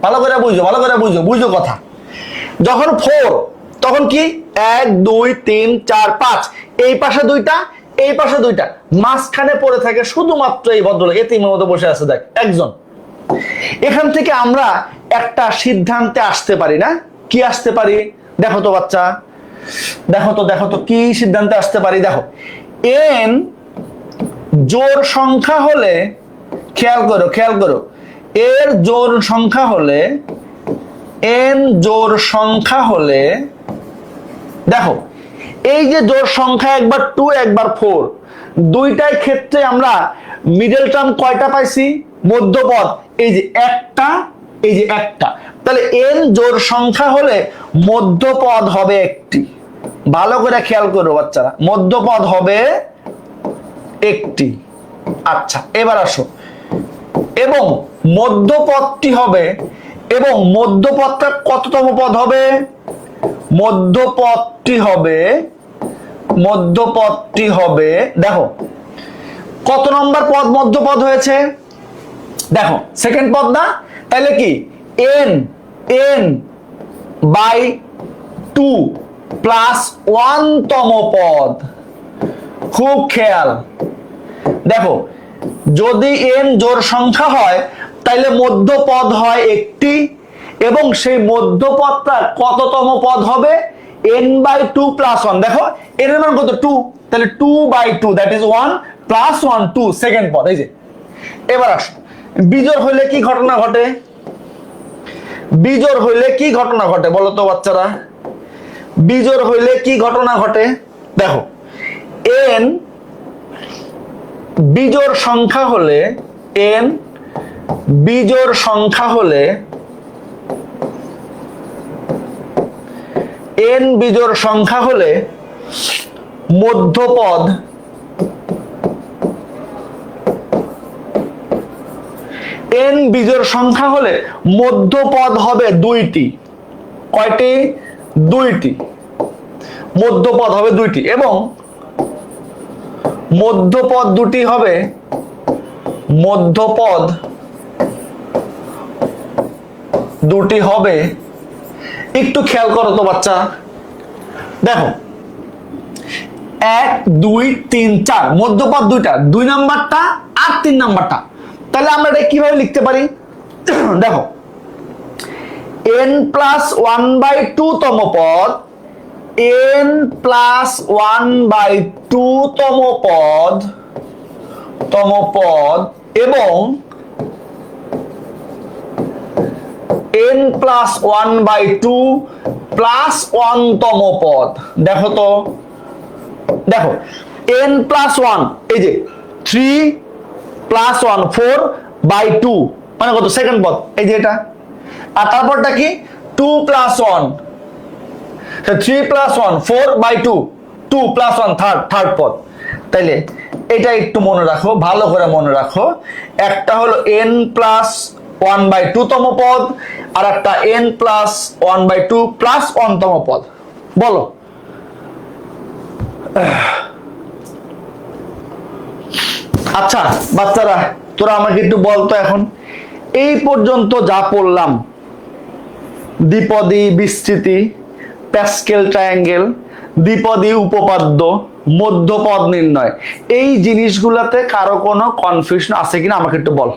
A: ভালো করে বুঝো কথা। যখন 4, তখন কি 1 2 3 4 5, এই পাশে দুইটা, এই পাশে দুইটা, মাঝখানে পড়ে থাকে শুধুমাত্র এই ভদ্রলোক, এতিমের মতো বসে আছে দেখ একজন। এখান থেকে আমরা একটা সিদ্ধান্তে আসতে পারি না? কি আসতে পারি দেখো তো বাচ্চা, দেখো তো কি সিদ্ধান্তে আসতে পারি। দেখো n জোড় সংখ্যা হলে খেয়াল করো এর জোড় সংখ্যা হলে n জোড় সংখ্যা হলে দেখো এই যে জোড় সংখ্যা একবার 2 একবার 4 দুইটাই ক্ষেত্রে আমরা মিডল টার্ম কয়টা পাইছি মধ্যপদ এই যে একটা এই যে একটা তাহলে n জোড় সংখ্যা হলে মধ্যপদ হবে একটি ভালো করে খেয়াল করো বাচ্চারা মধ্যপদ হবে একটি আচ্ছা এবার আসো এবং মধ্যপদটি হবে এবং মধ্যপদটা কততম পদ হবে মধ্যপদটি হবে দেখো কত নম্বর পদ মধ্যপদ হয়েছে দেখো সেকেন্ড পদ না তাহলে কি n বাই 2 প্লাস 1 তম পদ খুব খেয়াল দেখো যদি n জোড় সংখ্যা হয় তাহলে মধ্যপদ হয় একটি এবং সেই মধ্যপদটা কততম পদ হবে n বাই 2 প্লাস 1 দেখো n এর মান কত 2 তাহলে 2 by 2 that is 1 plus 1 2 second পদ এই যে এবার আসো বিজোড় হইলে কি ঘটনা ঘটে বিজোড় হইলে কি ঘটনা ঘটে বলো তো বাচ্চারা বিজোড় হইলে কি ঘটনা ঘটে দেখো n বিজোড় সংখ্যা হলে n বিজোড় সংখ্যা হলে n বিজোড় সংখ্যা হলে মধ্যপদ n বিজোড় সংখ্যা হলে মধ্যপদ হবে দুইটি কয়টি দুইটি মধ্যপদ হবে দুইটি এবং মধ্যপদ দুটি হবে মধ্যপদ দুটি হবে একটু খেয়াল করো তো বাচ্চা দেখো 1 2 3 4 মধ্যপদ দুইটা 2 নাম্বারটা আর 3 নাম্বারটা তাহলে আমরা এটা কিভাবে লিখতে পারি দেখো n প্লাস 1 বাই 2 তম পদ n প্লাস 1 বাই 2 তম পদ এবং n প্লাস 1 বাই 2 প্লাস 1 তম পদ দেখো তো দেখো n প্লাস 1 এই যে 3 প্লাস 1 4 বাই 2 মানে কত সেকেন্ড পদ এই যে এটা আর তারপরটা কি 2 plus 1 3 plus 1 4 by 2 2 plus 1 third পদ তাইলে এটা একটু মনে রাখো ভালো করে মনে রাখো একটা হলো n প্লাস 1 বাই 2 তম পদ আর একটা n প্লাস 1 বাই 2 প্লাস 1 তম পদ বলো আচ্ছা বাচ্চারা তোরা আমাকে একটু বলতো এখন এই পর্যন্ত যা পড়লাম দ্বিপদী বিস্তৃতি প্যাসকেল ট্রায়াঙ্গেল দ্বিপদী উপপাদ্য মধ্যপদ নির্ণয় এই জিনিসগুলোতে কারো কোনো কনফিউশন আছে কিনা আমাকে একটু বল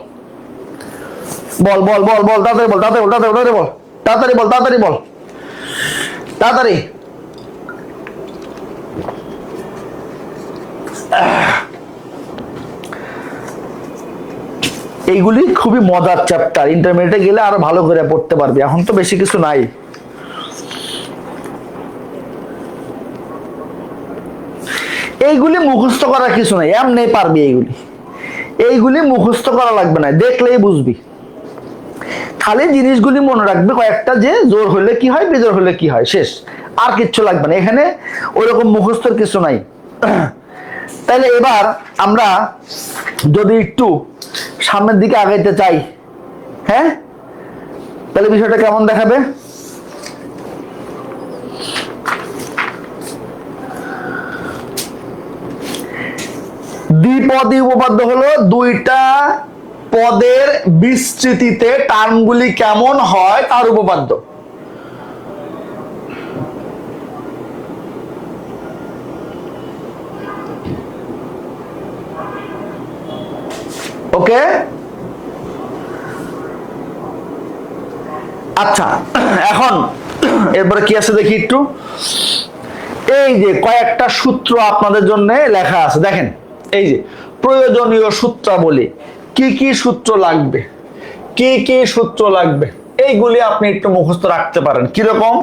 A: বল বল বল বল তাড়াতাড়ি বল তাড়াতাড়ি বল তাড়াতাড়ি বল তাড়াতাড়ি বল তাড়াতাড়ি বল তাড়াতাড়ি এইগুলি খুবই মজার চ্যাপ্টার ইন্টারমিডিয়েটে গেলে আরো ভালো করে পড়তে পারবি এখন তো বেশি কিছু নাই এইগুলি মুখস্থ করার কিছু নাই এমনি পারবি এইগুলি মুখস্থ করা লাগবে না দেখলেই বুঝবি খালি জিনিসগুলি মনে রাখবে কয়েকটা যে জোর হলে কি হয় বিজোড় হলে কি হয় শেষ আর কিচ্ছু লাগবে না এখানে ওইরকম মুখস্থর কিছু নাই তাহলে এবার আমরা যদি একটু সামনের দিকে আগাইতে চাই হ্যাঁ তাহলে বিষয়টা কেমন দেখাবে দ্বিপদী উপপাদ্য হলো দুইটা পদের বিস্তৃতিতে টার্মগুলি কেমন হয় তার উপপাদ্য ওকে আচ্ছা এখন এরপরে কি আছে দেখি একটু এই যে কয়েকটা সূত্র আপনাদের জন্য লেখা আছে দেখেন এই যে প্রয়োজনীয় সূত্রাবলী কি কি সূত্র লাগবে, কি কি সূত্র লাগবে এইগুলি আপনি একটু মুখস্থ রাখতে পারেন। কিরকম?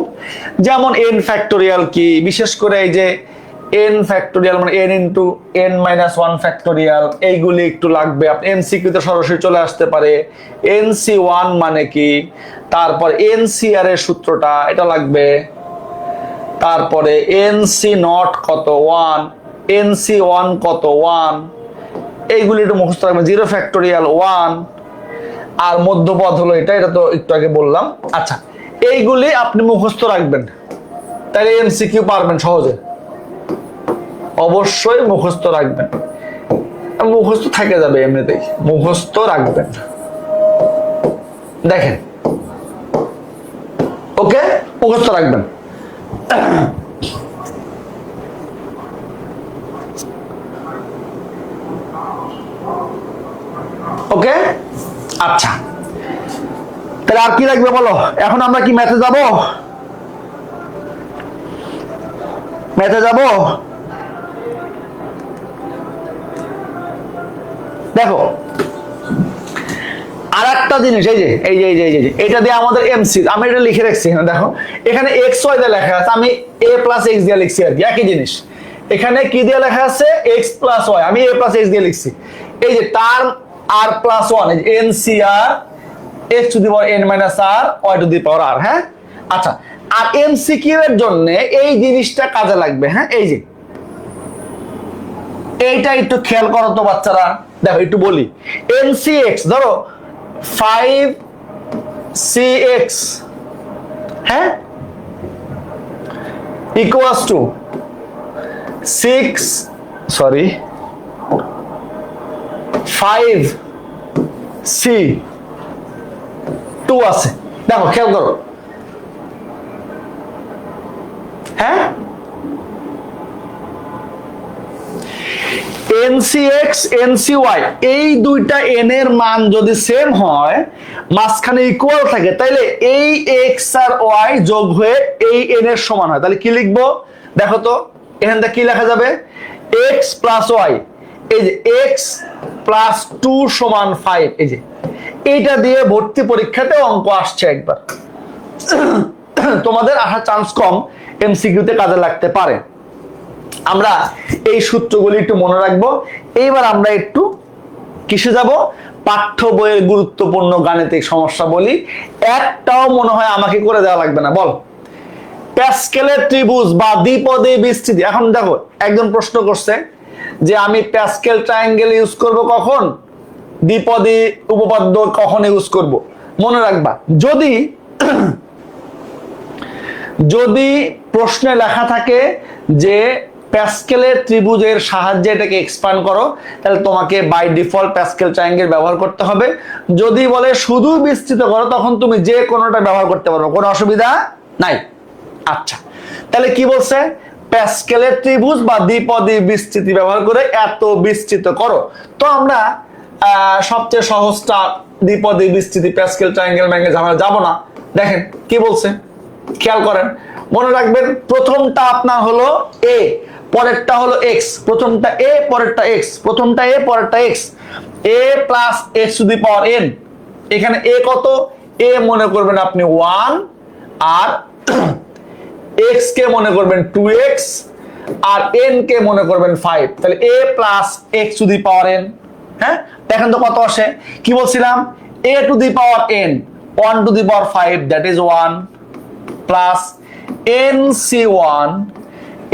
A: যেমন n ফ্যাক্টোরিয়াল কি, বিশেষ করে এই যে n ফ্যাক্টোরিয়াল মানে n into n minus one factorial, এইগুলি একটু লাগবে। আপনি এমসিকিউ তে সরাসরি চলে আসতে পারে। nc1 মানে কি, তারপর ncr এর সূত্রটা এটা লাগবে, তারপরে nc নট কত 1, nc1 কত 1, এইগুলি একটু মুখস্থ রাখবেন। 0 ফ্যাক্টোরিয়াল 1 আর মধ্যপদ হলো এটা, এটা তো একটু আগে বললাম। আচ্ছা, এইগুলি আপনি মুখস্থ রাখবেন, তাহলে এমসিকিউ পারবেন সহজে। অবশ্যই মুখস্থ রাখবেন, মুখস্থ থেকে যাবে এমনিতেই, মুখস্থ রাখবেন। দেখেন, ওকে, মুখস্থ রাখবেন। ওকে, আচ্ছা, তাহলে আর কি লাগবে বলো? এখন আমরা কি ম্যাথে যাব? ম্যাথে যাব? দেখো আর একটা জিনিস, এই যে এই যে এই যে এই যে এটা দিয়ে আমাদের এমসি, আমি এটা লিখে রাখছি এখানে। দেখো এখানে এক্স ওয়াই দিয়ে লেখা আছে, আমি এ প্লাস এক্স দিয়ে লিখছি আর কি, একই জিনিস। এখানে কি দিয়ে লেখা আছে? এক্স প্লাস ওয়াই, আমি এ প্লাস এক্স দিয়ে লিখছি। এই যে টার্ম আর প্লাস ওয়ান, এই যে n c r x to the power n minus r y to the power r. হ্যাঁ, আচ্ছা, আর এমসিকিউ এর জন্য এই জিনিসটা কাজে লাগবে। হ্যাঁ, এই যে এইটা একটু খেয়াল করো তো বাচ্চারা। দেখো একটু বলি, এনসিএক্স ধরো 5cx, হ্যাঁ, ইকুয়ালস টু 5c2 আছে। দেখো খেয়াল করো, হ্যাঁ, NCX NCY এই দুইটা n এর মান যদি সেম হয়, মাঝখানে ইকুয়াল থাকে, তাইলে এই x আর y যোগ হয়ে এই n এর সমান হয়। তাহলে কি লিখবো দেখো তো, এখান থেকে কি লেখা যাবে? x প্লাস y, এই যে x প্লাস 2 সমান 5। এই যে এইটা দিয়ে ভর্তি পরীক্ষাতে অঙ্ক আসছে একবার, তোমাদের আসার চান্স কম, এমসিকিউতে কাজে লাগতে পারে। আমরা এই সূত্রগুলি একটু মনে রাখবো। এইবার আমরা একটু কিসে যাব? পাঠ্য বইয়ের গুরুত্বপূর্ণ গাণিতিক সমস্যা বলি। একটাও মনে হয় আমাকে করে দেওয়া লাগবে না। বল, প্যাসকেলের ত্রিভুজ বা দ্বিপদী বিস্তৃতি। এখন দেখো একজন প্রশ্ন করছে যে আমি প্যাসকেল ট্রায়াঙ্গেল ইউজ করব কখন, দ্বিপদী উপপাদ্য কখন ইউজ করব। মনে রাখবা, যদি প্রশ্নে লেখা থাকে যে প্যাসকেলের ত্রিভুজের সাহায্যে এটাকে এক্সপ্যান্ড করো, তাহলে তোমাকে বাই ডিফল্ট প্যাসকেল ট্রায়াঙ্গেল ব্যবহার করতে হবে। যদি বলে শুধু বিস্তৃত করো, তখন তুমি যে কোনোটা ব্যবহার করতে পারো, কোনো অসুবিধা নাই। আচ্ছা, তাহলে কি বলছে? প্যাসকেলের ত্রিভুজ বা দ্বিপদী বিস্তৃতি ব্যবহার করে এত বিস্তৃত করো। তো আমরা সবচেয়ে সহজটা দ্বিপদী বিস্তৃতি, প্যাসকেল ট্রায়াঙ্গেল ম্যাঙ্গেল আমরা যাব না। দেখেন কি বলছে, খেয়াল করেন, মনে রাখবেন। প্রথমটা আপনার হলো a, পরেরটা হলো x। প্রথমটা a, পরেরটা x, প্রথমটা a, পরেরটা x। a plus x two the power n। এখানে a কত? a মনে করবেন আপনি 1, আর x কে মনে করবেন 2x, আর n কে মনে করবেন 5। তাহলে a plus x two the power n। হ্যাঁ, দেখেন তো কত আসে। কি বলছিলাম? a to the power n 1 two the power 5, that is 1, plus nc1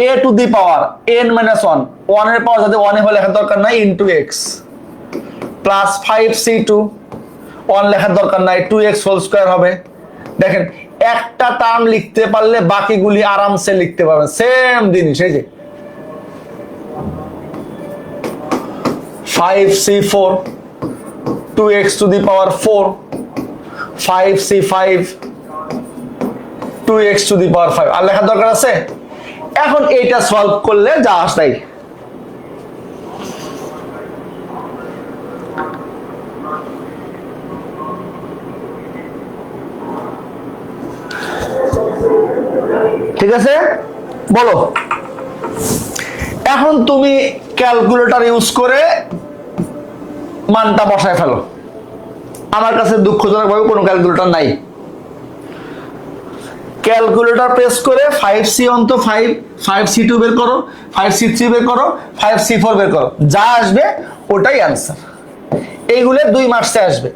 A: a to the power n minus 1, 1 এর পাওয়ার যাতে 1 এ হলে লেখার দরকার নাই, ইনটু x, প্লাস 5c2, 1 লেখার দরকার নাই, 2x হোল স্কয়ার হবে। দেখেন একটা টার্ম লিখতে পারলে বাকিগুলি আরামসে লিখতে পারবেন, সেম জিনিস। এই যে 5c4, 2x two the power 4, 5c5, 2x two the power 5। আর লেখার দরকার আছে? এখন এইটা সলভ করলে যা আসে, ঠিক আছে? বলো, এখন তুমি ক্যালকুলেটর ইউজ করে মানটা বসায় ফেলো। আমার কাছে দুঃখজনকভাবে কোনো ক্যালকুলেটর নাই। ক্যালকুলেটর প্রেস করে 5C1 তো 5C2 বের করো, 5C3 বের করো, 5C4 বের করো, যা আসবে ওটাই অ্যান্সার। এইগুলো 2 মার্কসে আসবে।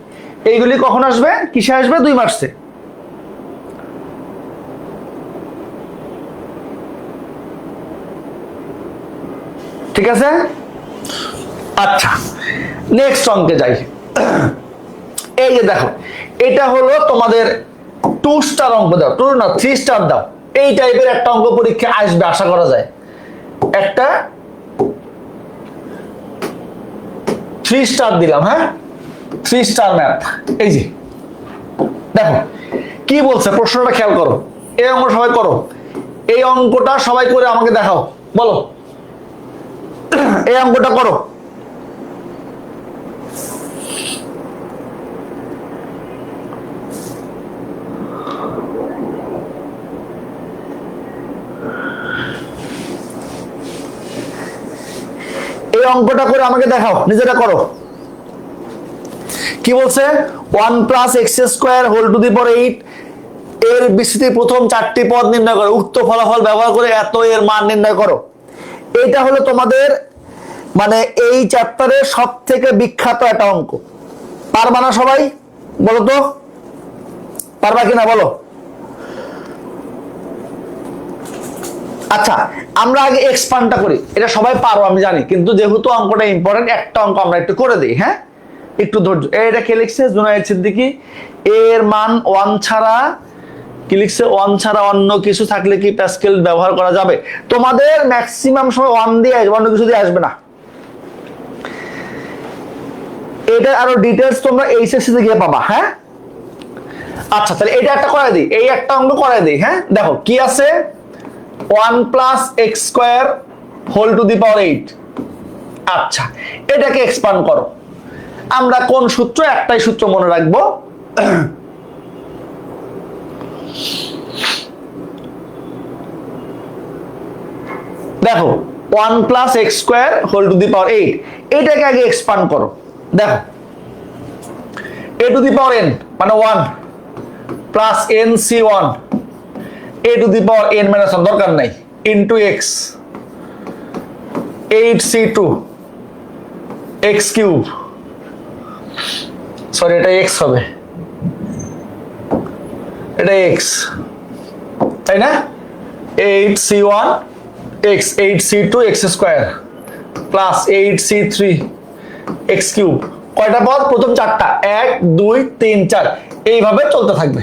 A: এইগুলি কখন আসবে? কিসে আসবে? 2 মার্কসে। ঠিক আছে? আচ্ছা, নেক্সট অঙ্কে যাই। এই যে দেখো, এটা হলো তোমাদের 2 স্টার অঙ্ক দাও, 2 না 3 স্টার দাও, এই টাইপের একটা অঙ্ক পরীক্ষা আসবে আশা করা যায়। একটা 3 স্টার দিলাম, হ্যাঁ 3 স্টার ম্যাথ। এই যে দেখো কি বলছে, প্রশ্নটা খেয়াল করো। এই অঙ্ক সবাই করো, এই অঙ্কটা সবাই করে আমাকে দেখাও, বলো এই অঙ্কটা করো। এই অঙ্কটা করে আমাকে দেখাও, নিজেরা করো। কি বলছে? 1 + x² হোল টু দি পাওয়ার 8 এর বিস্তৃতির প্রথম 4টি পদ নির্ণয় করো, উক্ত ফলাফল ব্যবহার করে এত এর মান নির্ণয় করো। এটা হলো তোমাদের মানে এই চ্যাপ্টারের সব থেকে বিখ্যাত একটা অঙ্ক। পারবা না সবাই? বলো তো, পারবা কিনা বলো। আচ্ছা, আমরা আগে এক্সপান্ডটা করি। এটা সবাই পারো আমি জানি, কিন্তু যেহেতু অঙ্কটা ইম্পর্টেন্ট, একটা অঙ্ক আমরা একটু করে দিই। হ্যাঁ, একটু ধৈর্য। এটা কে লিখছে? জুনায়েদ সিদ্দিকী। এর মান 1 ছাড়া কি লিখছে? 1 ছাড়া অন্য কিছু থাকলে কি প্যাসকেল ব্যবহার করা যাবে? তোমাদের ম্যাক্সিমাম সময় 1 দিয়ে আসবে, অন্য কিছু দিয়ে আসবে না। এটা আরো ডিটেইলস তোমরা এইচএসসি তে গিয়ে পাবা। হ্যাঁ, আচ্ছা তাহলে এটা একটা করে দিই, এই একটা অঙ্ক করে দিই। হ্যাঁ, দেখো কি আছে, 1 + x² হোল টু দি পাওয়ার 8। আচ্ছা, এটাকে এক্সপান্ড করো। আমরা কোন সূত্র? একটাই সূত্র মনে রাখবো, দেখো 1 + x² হোল টু দি পাওয়ার 8, এটাকে আগে এক্সপান্ড করো। দেখো a to the power n মানে 1 plus nc1 a to the power n - 1 দরকার নাই, into x 8c2 x³ sorry এটা x হবে, এটা x তাই না? 8c1 x 8c2 x² plus 8c3 x³ কয়টা পদ? প্রথম 4টা, 1 2 3 4, এইভাবে চলতে থাকবে।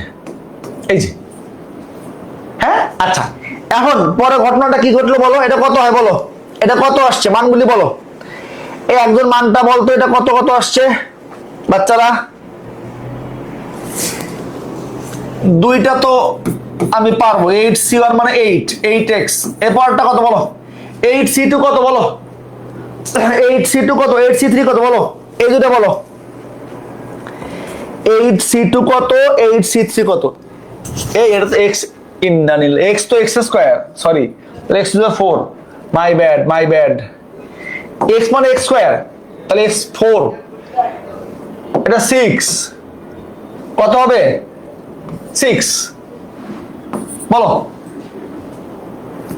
A: এই যে হ্যাঁ, আচ্ছা এখন পরে ঘটনাটা কি ঘটলো বলো। এটা কত হয় বলো, এটা কত আসছে মানগুলি বলো। এই একজন মানটা বলতো, এটা কত কত আসছে বাচ্চারা? দুইটা তো আমি পারবো, 8c1 মানে 8 8x। এরপরটা কত বলো? 8c2 কত বলো? 8c2 কত? 8c3 কত বলো? এই দুটো বলো। 8c2 কত? 8c3 কত? এই এটা তো x ইন্ডানিল, x তো x², sorry x to the 4, my bad. x মানে x², তাহলে x4, এটা 6 কত হবে? 6 বলো।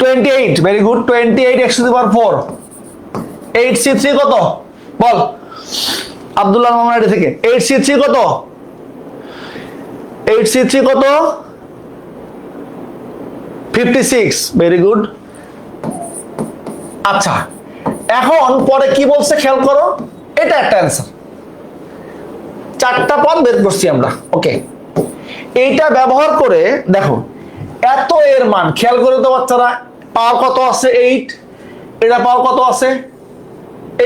A: 28, very good. 28 x two the power 4। 8c3 কত বল? আব্দুল্লাহ মামলাডি থেকে 8c3 কত? 8c3 কত? 56, ভেরি গুড। আচ্ছা এখন পরে কি বলছে খেয়াল করো, এটা একটা অ্যান্সার। 4টা পদ বের করছি আমরা, ওকে। এইটা ব্যবহার করে দেখো এত এর মান খেয়াল করে তো বাচ্চারা, পাওয়ার কত আছে? 8, এটা পাওয়ার কত আছে?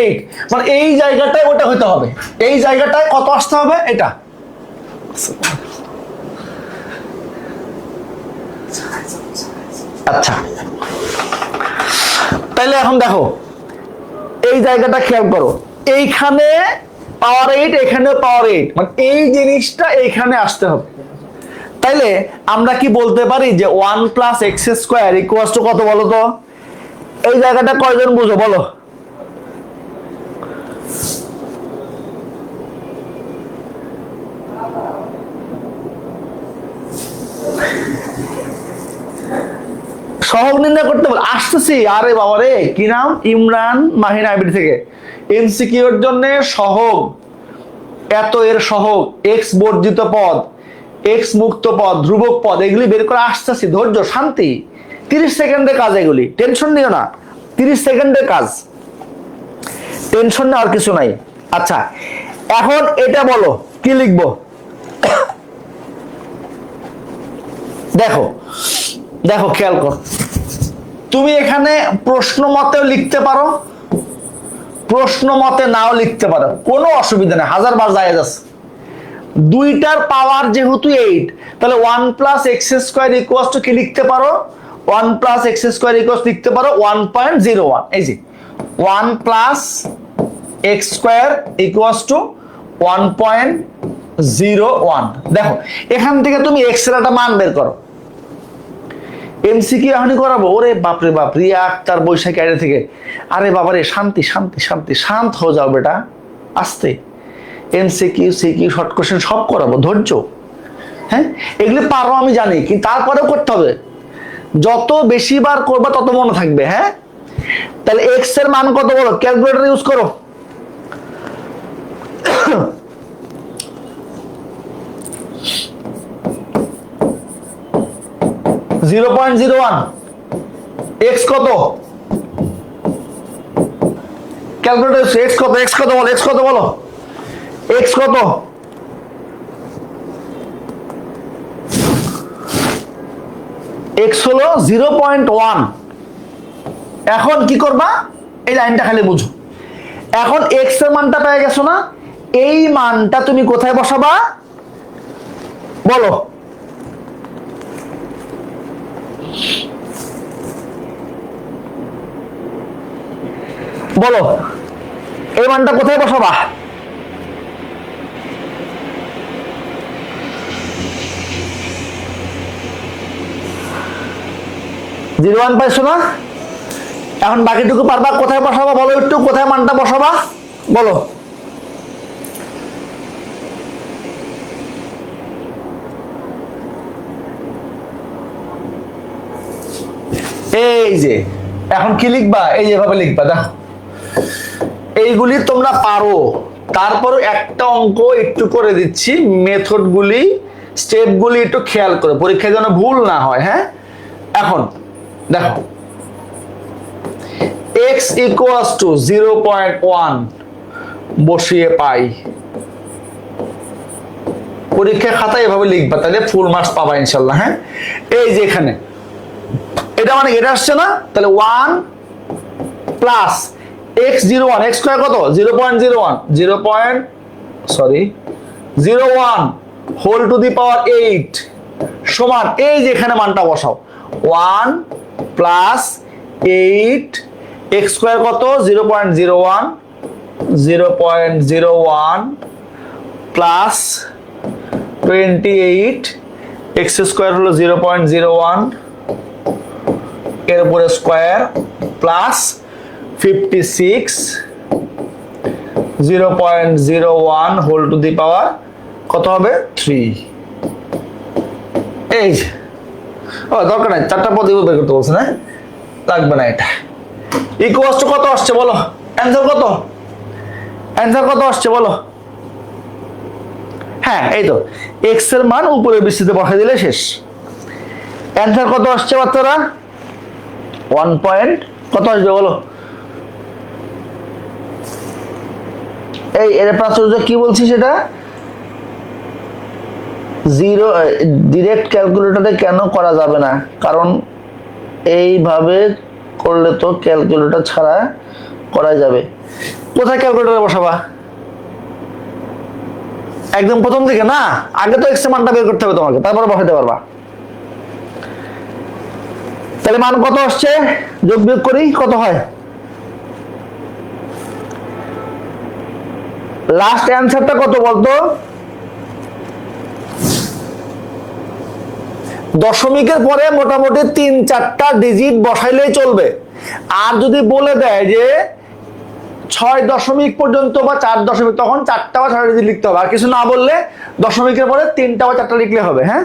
A: 8, মানে এই জায়গাটায় ওটা হইতে হবে, এই জায়গাটায় কত আসতে হবে? এটা। আচ্ছা তাইলে এখন দেখো এই জায়গাটা খেয়াল করো, এইখানে পাওয়ার 8, এখানে পাওয়ার 8, মানে এই জিনিসটা এইখানে আসতে হবে। তাইলে আমরা কি বলতে পারি যে 1 + x² কত বলো তো? এই জায়গাটা কয়জন বুঝো বলো? সহগ নির্ণয় করতে বল, আসতেছি। আরে বাবা রে, কি নাম? ইমরান মাহিন আইবিডি থেকে। এমসিকিউ এর জন্য সহগ, এত এর সহগ, এক্স বর্জিত পদ, এক্স মুক্ত পদ, ধ্রুবক পদ, এগুলি বের করে আসতেছি। ধৈর্য, শান্তি, 30 সেকেন্ডের কাজ এগুলি, টেনশন নিও না। 30 সেকেন্ডের কাজ, টেনশন নেওয়ার কিছু নাই। আচ্ছা, এখন এটা বলো কি লিখবো? দেখো দেখো, খেয়াল কর, তুমি এখানে প্রশ্ন মতেও লিখতে পারো, প্রশ্ন মতে নাও লিখতে পারো, কোনো অসুবিধা নেই, 1000 বার জায়েজ আছে। দুইটার পাওয়ার যেহেতু 8, তাহলে 1 plus x square equals to কি লিখতে পারো? 1 প্লাস এক্স স্কোয়ার ইকুয়ালস লিখতে পারো 1.01। এই যে 1 plus x square equals to 1.01। দেখো, এখান থেকে তুমি এক্স এর একটা মান বের করো। এমসিকিউ এখনই করাবো? ওরে বাপরে বাপ, রিয়া আক্তার বৈশাখী আইডি থেকে। আরে বাবারে, শান্তি শান্তি শান্তি, শান্ত হয়ে যাও বেটা, আস্তে। এমসিকিউ, সিকিউ, শর্ট কোশ্চেন সব করাবো, ধৈর্য। হ্যাঁ, এগুলি পারো আমি জানি, কিন্তু তারপরেও করতে হবে। যত বেশি বার করবা তত মনে থাকবে। হ্যাঁ, তাহলে এক্স এর মান কত বলো? ক্যালকুলেটর ইউজ করো। (0.01) এক্স কত? ক্যালকুলেটর এক্স কত? এক্স কত বলো? এক্স কত বলো? এক্স কত? এক্স হলো 0.1। এখন কি করবা? এই লাইনটা খালি বুঝো। এখন এক্স এর মানটা পেয়ে গেছো না? এই মানটা তুমি কোথায় বসাবা বলো? বলো, এই মানটা কোথায় বসাবা? জিরো ওয়ান পাইছো না? এখন বাকিটুকু পারবা? কোথায় বসাবা বলো একটু, কোথায় মানটা বসাবা বলো? এই যে এখন কি লিখবা? এই যেভাবে লিখবা, দেখো এইগুলি তোমরা পারো। তারপরে একটা অঙ্ক একটু করে দিচ্ছি, মেথড গুলি, স্টেপ গুলি একটু খেয়াল করে, পরীক্ষায় যেন ভুল না হয়। হ্যাঁ, এখন দেখো, x ইকুয়ালস টু 0.1 বসিয়ে পাই। পরীক্ষার খাতায় এভাবে লিখবা, তাহলে ফুল মার্কস পাবা ইনশাল্লাহ। হ্যাঁ, এই যে এখানে এটা মানে এটা আসছে না? তাহলে 1 প্লাস x01, x স্কয়ার কত? 0.01, 0.01 হোল টু দি পাওয়ার 8 সমান, এই যে এখানে মানটা বসাও, 1 প্লাস 8 x স্কয়ার কত? 0.01, 0.01 প্লাস 28 x স্কয়ার হলো 0.01 এর উপরে square plus 56 0.01 whole to the power কত হবে? 3। এই দরকার নাই, 4টা পদ বের করতে বলছে না, লাগবে না। এটা ইকুয়ালস টু কত আসছে বলো? অ্যান্সার কত? অ্যান্সার কত আসছে বলো? হ্যাঁ, এই তো এক্স এর মান উপরে বিস্তৃত বসাই দিলে শেষ। অ্যান্সার কত আসছে বাচ্চারা? 1 পয়েন্ট কত আসবে বলো? এই এর প্রাচুর্য কি বলছি সেটা জিরো ডিরেক্ট ক্যালকুলেটরে কেন করা যাবে না? কারণ এইভাবে করলে তো ক্যালকুলেটর ছাড়া করা যাবে। কোথায় ক্যালকুলেটরে বসাবা? একদম প্রথম দিকে না, আগে তো এক্স এর মানটা বের করতে হবে তোমাকে, তারপরে বসাতে পারবা। তাহলে মান কত আসছে? যোগ বিয়োগ করি, কত হয়? লাস্ট অ্যান্সারটা কত বলতো? দশমিকের পরে মোটামুটি 3-4টা ডিজিট বসাইলেই চলবে। আর যদি বলে দেয় যে 6 দশমিক পর্যন্ত বা 4 দশমিক, তখন 4টা বা 6টা ডিজিট লিখতে হবে। আর কিছু না বললে দশমিকের পরে 3টা বা 4টা লিখলে হবে। হ্যাঁ,